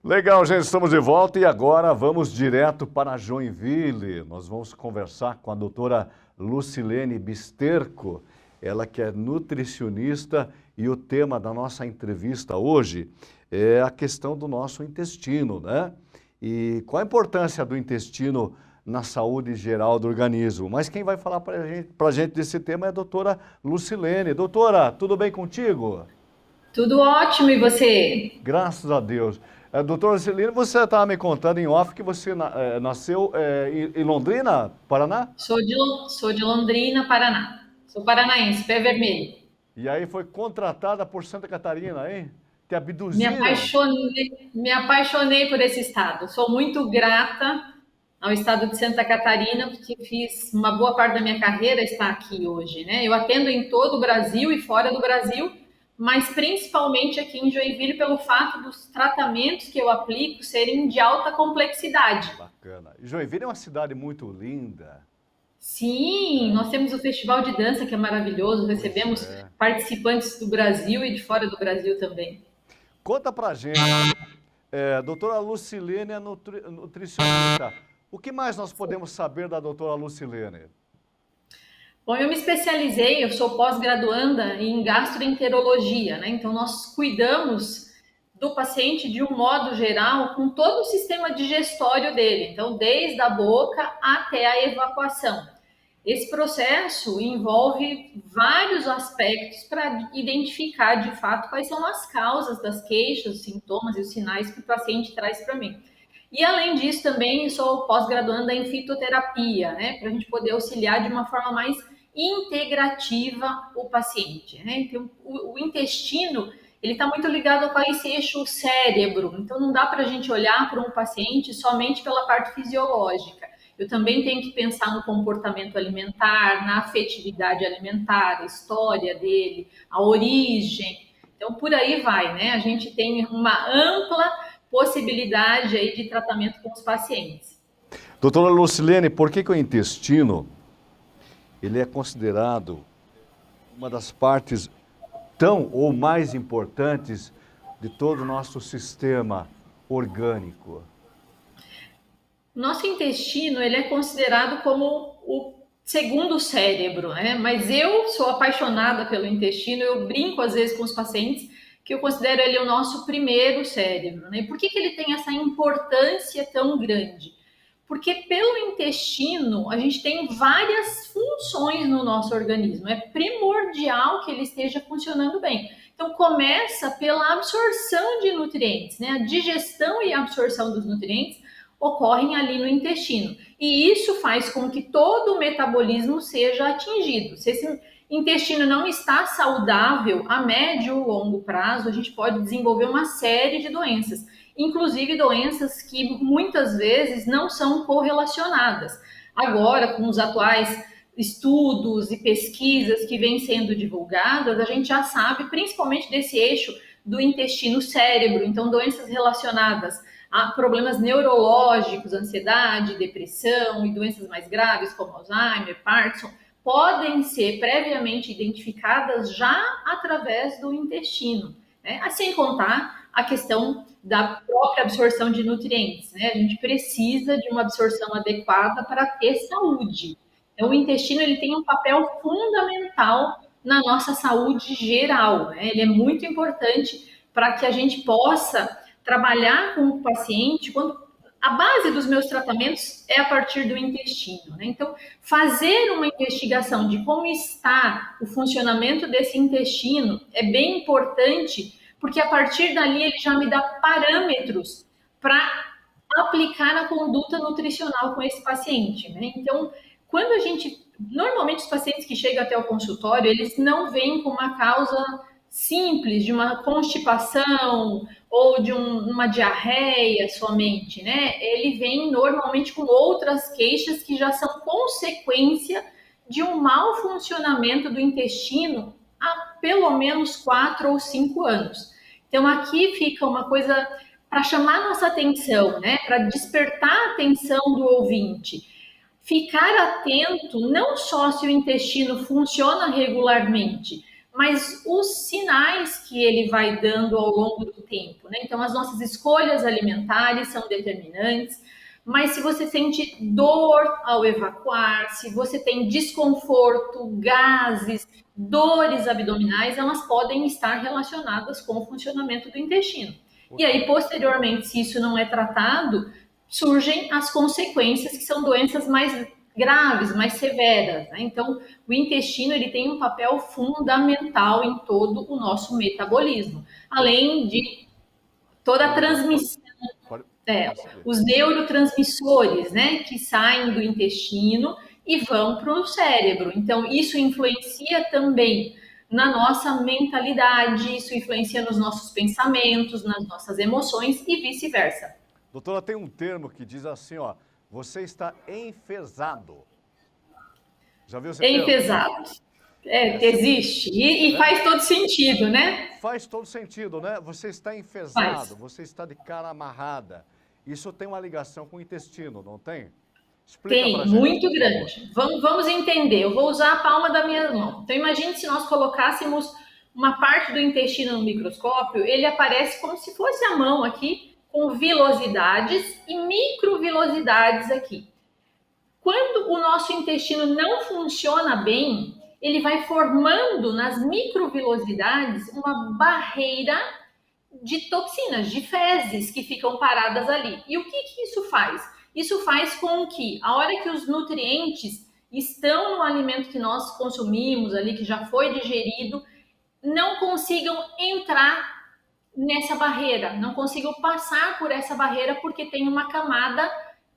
Legal, gente, estamos de volta e agora vamos direto para Joinville. Nós vamos conversar com a doutora Lucilene Bisterco. Ela que é nutricionista e o tema da nossa entrevista hoje é a questão do nosso intestino, né? E qual a importância do intestino na saúde geral do organismo? Mas quem vai falar para a gente desse tema é a doutora Lucilene. Doutora, tudo bem contigo? Tudo ótimo, e você? Graças a Deus. Doutora Lucilene, você estava me contando em off que você nasceu em Londrina, Paraná? Sou de Londrina, Paraná. Sou paranaense, pé vermelho. E aí foi contratada por Santa Catarina, hein? Te Me abduziram. me apaixonei por esse estado. Sou muito grata ao estado de Santa Catarina, porque fiz uma boa parte da minha carreira está aqui hoje, né? Eu atendo em todo o Brasil e fora do Brasil, mas principalmente aqui em Joinville pelo fato dos tratamentos que eu aplico serem de alta complexidade. Bacana. E Joinville é uma cidade muito linda. Sim, nós temos o Festival de Dança, que é maravilhoso, recebemos é. participantes do Brasil e de fora do Brasil também. Conta pra gente, doutora Lucilene é nutricionista. O que mais nós podemos saber da doutora Lucilene? Bom, eu me especializei, eu sou pós-graduanda em gastroenterologia, né? Então, nós cuidamos do paciente de um modo geral com todo o sistema digestório dele, então, desde a boca até a evacuação. Esse processo envolve vários aspectos para identificar de fato quais são as causas das queixas, os sintomas e os sinais que o paciente traz para mim. E além disso, também sou pós-graduanda em fitoterapia, né, para a gente poder auxiliar de uma forma mais integrativa o paciente, né? Então, o intestino ele está muito ligado com esse eixo cérebro, então não dá para a gente olhar para um paciente somente pela parte fisiológica. Eu também tenho que pensar no comportamento alimentar, na afetividade alimentar, a história dele, a origem. Então, por aí vai, né? A gente tem uma ampla possibilidade aí de tratamento com os pacientes. Doutora Lucilene, por que o intestino ele é considerado uma das partes tão ou mais importantes de todo o nosso sistema orgânico? Nosso intestino ele é considerado como o segundo cérebro, né? Mas eu sou apaixonada pelo intestino, eu brinco às vezes com os pacientes que eu considero ele o nosso primeiro cérebro, né? E por que ele tem essa importância tão grande? Porque pelo intestino a gente tem várias funções no nosso organismo, é primordial que ele esteja funcionando bem. Então começa pela absorção de nutrientes, né? A digestão e a absorção dos nutrientes ocorrem ali no intestino. E isso faz com que todo o metabolismo seja atingido. Se esse intestino não está saudável, a médio ou longo prazo, a gente pode desenvolver uma série de doenças, inclusive doenças que muitas vezes não são correlacionadas. Agora, com os atuais estudos e pesquisas que vêm sendo divulgadas, a gente já sabe, principalmente desse eixo do intestino-cérebro, então doenças relacionadas a problemas neurológicos, ansiedade, depressão e doenças mais graves como Alzheimer, Parkinson, podem ser previamente identificadas já através do intestino, né? Sem contar a questão da própria absorção de nutrientes, né? A gente precisa de uma absorção adequada para ter saúde. Então, o intestino ele tem um papel fundamental na nossa saúde geral, né? Ele é muito importante para que a gente possa trabalhar com o paciente quando a base dos meus tratamentos é a partir do intestino, né? Então, fazer uma investigação de como está o funcionamento desse intestino é bem importante, porque a partir dali ele já me dá parâmetros para aplicar a conduta nutricional com esse paciente, né? Então, quando a gente... Normalmente os pacientes que chegam até o consultório, eles não vêm com uma causa simples, de uma constipação ou de uma diarreia somente, né? Ele vem normalmente com outras queixas que já são consequência de um mau funcionamento do intestino há pelo menos 4 ou 5 anos. Então aqui fica uma coisa para chamar nossa atenção, né? Para despertar a atenção do ouvinte. Ficar atento não só se o intestino funciona regularmente, mas os sinais que ele vai dando ao longo do tempo, né? Então, as nossas escolhas alimentares são determinantes, mas se você sente dor ao evacuar, se você tem desconforto, gases, dores abdominais, elas podem estar relacionadas com o funcionamento do intestino. E aí, posteriormente, se isso não é tratado, surgem as consequências, que são doenças mais graves, mais severas, né? Então, o intestino ele tem um papel fundamental em todo o nosso metabolismo, além de toda a transmissão, os neurotransmissores, né, que saem do intestino e vão para o cérebro. Então, isso influencia também na nossa mentalidade, isso influencia nos nossos pensamentos, nas nossas emoções e vice-versa. Doutora, tem um termo que diz assim, ó, você está enfesado. Já viu esse termo? Enfesado. Existe. E faz todo sentido, né? Faz todo sentido, né? Você está enfesado, Faz. você está de cara amarrada. Isso tem uma ligação com o intestino, não tem? Explica pra Tem, gente, muito por favor. grande. Vamos entender. Eu vou usar a palma da minha mão. Então, imagine se nós colocássemos uma parte do intestino no microscópio, ele aparece como se fosse a mão aqui, com vilosidades e microvilosidades aqui. Quando o nosso intestino não funciona bem, ele vai formando nas microvilosidades uma barreira de toxinas, de fezes que ficam paradas ali. E o que isso faz? Isso faz com que, a hora que os nutrientes estão no alimento que nós consumimos ali, que já foi digerido, não consigam entrar nessa barreira, não consigam passar por essa barreira porque tem uma camada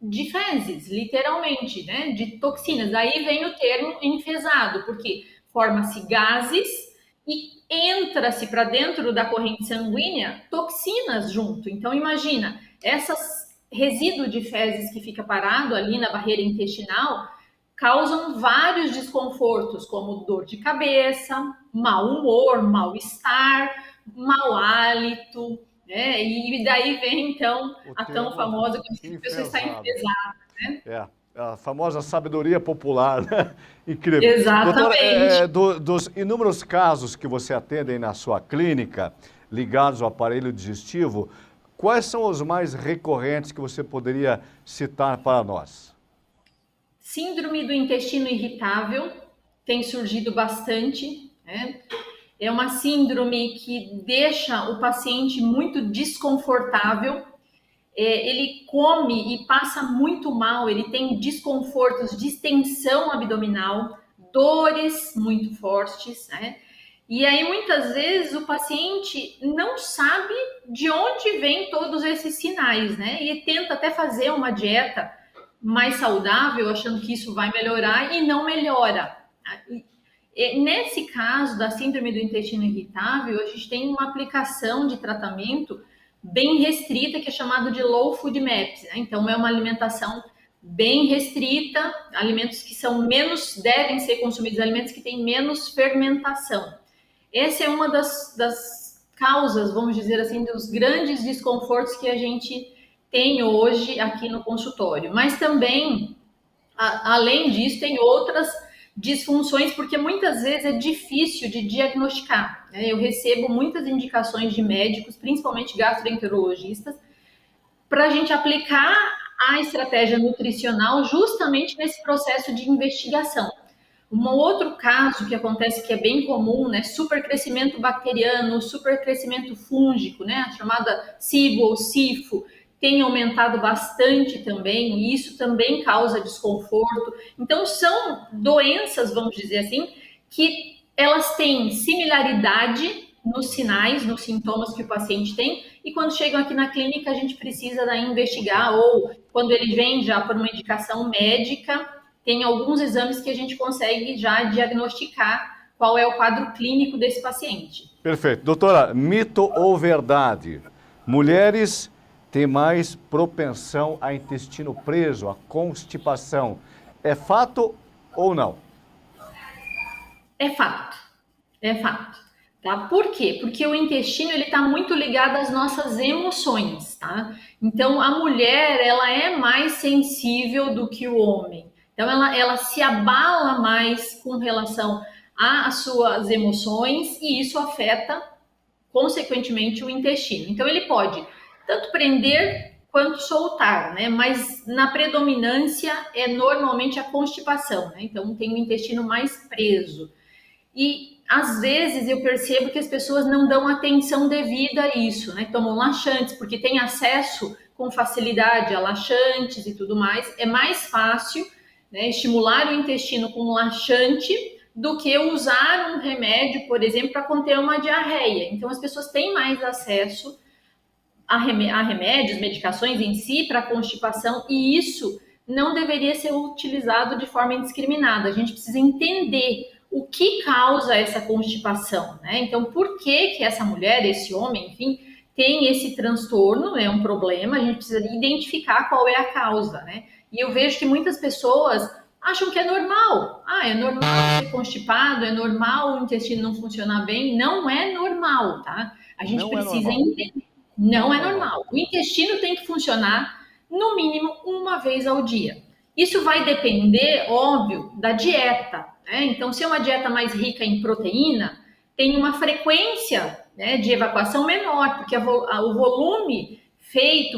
de fezes, literalmente, né? De toxinas. Daí vem o termo enfesado, porque forma-se gases e entra-se para dentro da corrente sanguínea toxinas junto. Então, imagina, essas resíduo de fezes que fica parado ali na barreira intestinal causam vários desconfortos, como dor de cabeça, mau humor, mal-estar, mau hálito, né? E daí vem, então, a tão famosa que a pessoa está enfesada, né? A famosa sabedoria popular, né? Incrível. Exatamente. Doutora, dos inúmeros casos que você atende aí na sua clínica, ligados ao aparelho digestivo, quais são os mais recorrentes que você poderia citar para nós? Síndrome do intestino irritável tem surgido bastante, né? É uma síndrome que deixa o paciente muito desconfortável. Ele come e passa muito mal, ele tem desconfortos de extensão abdominal, dores muito fortes, né? E aí, muitas vezes, o paciente não sabe de onde vêm todos esses sinais, né? E tenta até fazer uma dieta mais saudável, achando que isso vai melhorar e não melhora. Nesse caso da síndrome do intestino irritável, a gente tem uma aplicação de tratamento bem restrita, que é chamado de low food maps, né? Então, é uma alimentação bem restrita, alimentos que são menos, devem ser consumidos, alimentos que têm menos fermentação. Essa é uma das causas, vamos dizer assim, dos grandes desconfortos que a gente tem hoje aqui no consultório. Mas também, além disso, tem outras disfunções, porque muitas vezes é difícil de diagnosticar, né? Eu recebo muitas indicações de médicos, principalmente gastroenterologistas, para a gente aplicar a estratégia nutricional justamente nesse processo de investigação. Um outro caso que acontece que é bem comum, né? Supercrescimento bacteriano, supercrescimento fúngico, né? A chamada SIBO ou SIFO, tem aumentado bastante também, e isso também causa desconforto. Então, são doenças, vamos dizer assim, que elas têm similaridade nos sinais, nos sintomas que o paciente tem, e quando chegam aqui na clínica, a gente precisa daí investigar, ou quando ele vem já por uma indicação médica, tem alguns exames que a gente consegue já diagnosticar qual é o quadro clínico desse paciente. Perfeito. Doutora, mito ou verdade? Mulheres têm mais propensão a intestino preso, a constipação. É fato ou não? É fato. É fato. Tá? Por quê? Porque o intestino ele está muito ligado às nossas emoções, tá? Então a mulher ela é mais sensível do que o homem. Então ela se abala mais com relação às suas emoções e isso afeta consequentemente o intestino. Então ele pode tanto prender quanto soltar, né? Mas na predominância é normalmente a constipação, né? Então tem o intestino mais preso. E às vezes eu percebo que as pessoas não dão atenção devida a isso, né? Tomam laxantes porque têm acesso com facilidade a laxantes e tudo mais. É mais fácil, né, estimular o intestino com laxante do que usar um remédio, por exemplo, para conter uma diarreia. Então as pessoas têm mais acesso a remédios, medicações em si para constipação, e isso não deveria ser utilizado de forma indiscriminada. A gente precisa entender o que causa essa constipação, né? Então, por que essa mulher, esse homem, enfim, tem esse transtorno, é um problema, a gente precisa identificar qual é a causa, né? E eu vejo que muitas pessoas acham que é normal. É normal ser constipado, é normal o intestino não funcionar bem. Não é normal, tá? A gente precisa entender. Não é normal. O intestino tem que funcionar no mínimo uma vez ao dia. Isso vai depender, óbvio, da dieta, né? Então, se é uma dieta mais rica em proteína, tem uma frequência, né, de evacuação menor, porque o volume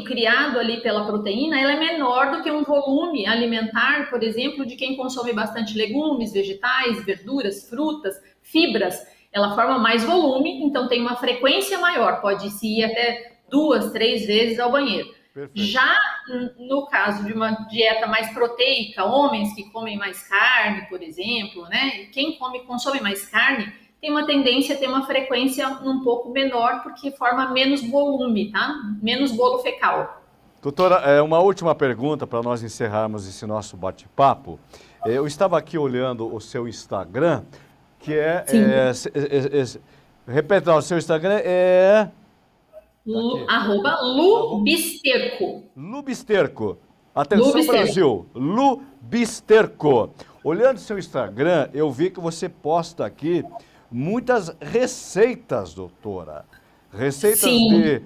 criado ali pela proteína, ela é menor do que um volume alimentar, por exemplo, de quem consome bastante legumes, vegetais, verduras, frutas, fibras. Ela forma mais volume, então tem uma frequência maior, pode-se ir até 2, 3 vezes ao banheiro. Perfeito. Já no caso de uma dieta mais proteica, homens que comem mais carne, por exemplo, né? Quem consome mais carne tem uma tendência a ter uma frequência um pouco menor, porque forma menos volume, tá? Menos bolo fecal. Doutora, uma última pergunta para nós encerrarmos esse nosso bate-papo. Eu estava aqui olhando o seu Instagram, que repete lá, o seu Instagram é... @Lubisterco. Lubisterco. Atenção, Lubisterco. Brasil. Lubisterco. Olhando seu Instagram, eu vi que você posta aqui muitas receitas, doutora. Receitas de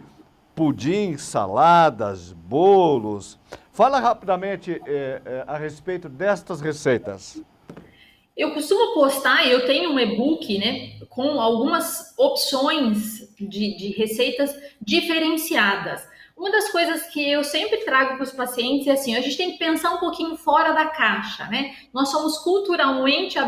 pudim, saladas, bolos. Fala rapidamente a respeito destas receitas. Eu costumo postar, eu tenho um e-book, né, com algumas opções de receitas diferenciadas. Uma das coisas que eu sempre trago para os pacientes é assim, a gente tem que pensar um pouquinho fora da caixa, né? Nós somos culturalmente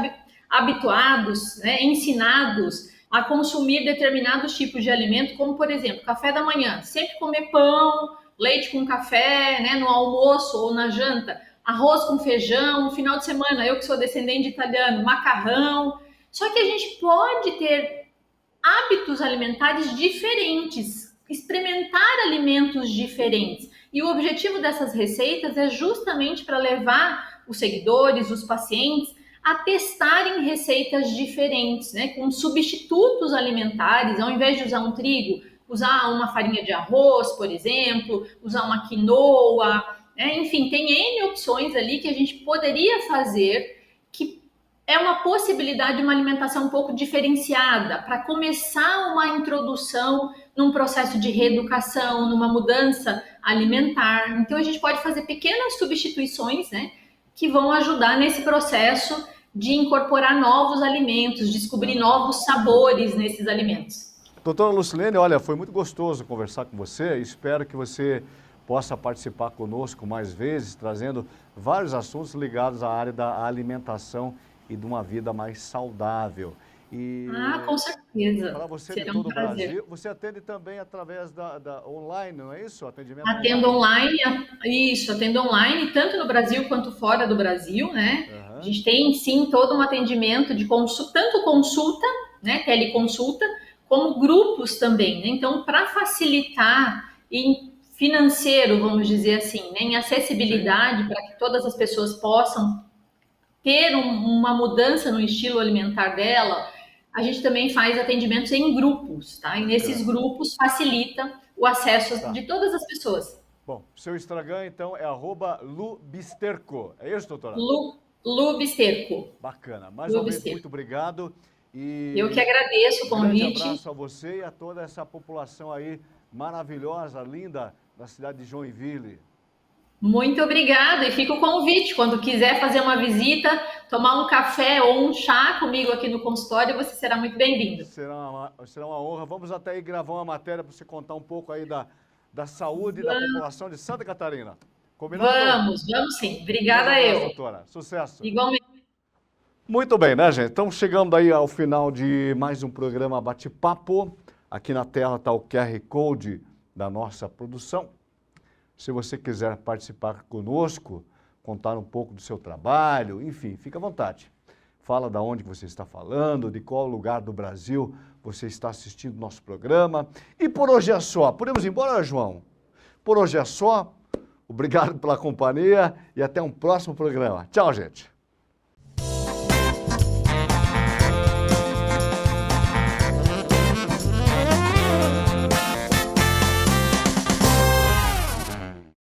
habituados, né, ensinados a consumir determinados tipos de alimento, como, por exemplo, café da manhã. Sempre comer pão, leite com café, né, no almoço ou na janta. Arroz com feijão, no final de semana, eu que sou descendente de italiano, macarrão. Só que a gente pode ter hábitos alimentares diferentes, experimentar alimentos diferentes. E o objetivo dessas receitas é justamente para levar os seguidores, os pacientes, a testarem receitas diferentes, né? Com substitutos alimentares, ao invés de usar um trigo, usar uma farinha de arroz, por exemplo, usar uma quinoa. Enfim, tem N opções ali que a gente poderia fazer, que é uma possibilidade de uma alimentação um pouco diferenciada, para começar uma introdução num processo de reeducação, numa mudança alimentar. Então, a gente pode fazer pequenas substituições, né, que vão ajudar nesse processo de incorporar novos alimentos, descobrir novos sabores nesses alimentos. Doutora Lucilene, olha, foi muito gostoso conversar com você. Espero que você possa participar conosco mais vezes, trazendo vários assuntos ligados à área da alimentação e de uma vida mais saudável. Com certeza. Para você de todo o Brasil, você atende também através da online, não é isso? Atendo online, atendo online, tanto no Brasil quanto fora do Brasil, né? A gente tem, sim, todo um atendimento de tanto consulta, né, teleconsulta, como grupos também, né? Então, para facilitar financeiro, vamos dizer assim, né, em acessibilidade, para que todas as pessoas possam ter uma mudança no estilo alimentar dela, a gente também faz atendimentos em grupos, tá? E nesses grupos facilita o acesso de todas as pessoas. Bom, seu Instagram, então, é @Lubisterco. É isso, doutora? Lubisterco. Bacana. Mais uma vez, muito obrigado. Eu que agradeço o convite. Um grande abraço a você e a toda essa população aí maravilhosa, linda, da cidade de Joinville. Muito obrigada e fica o convite. Quando quiser fazer uma visita, tomar um café ou um chá comigo aqui no consultório, você será muito bem-vindo. Será uma honra. Vamos até aí gravar uma matéria para você contar um pouco aí da saúde da população de Santa Catarina. Combinado? Vamos sim. Obrigada eu. Doutora. Sucesso. Igualmente. Muito bem, né, gente? Estamos chegando aí ao final de mais um programa Bate-Papo. Aqui na tela está o QR Code da nossa produção. Se você quiser participar conosco, contar um pouco do seu trabalho, enfim, fica à vontade. Fala de onde você está falando, de qual lugar do Brasil você está assistindo nosso programa. E por hoje é só. Podemos ir embora, João? Por hoje é só. Obrigado pela companhia e até um próximo programa. Tchau, gente.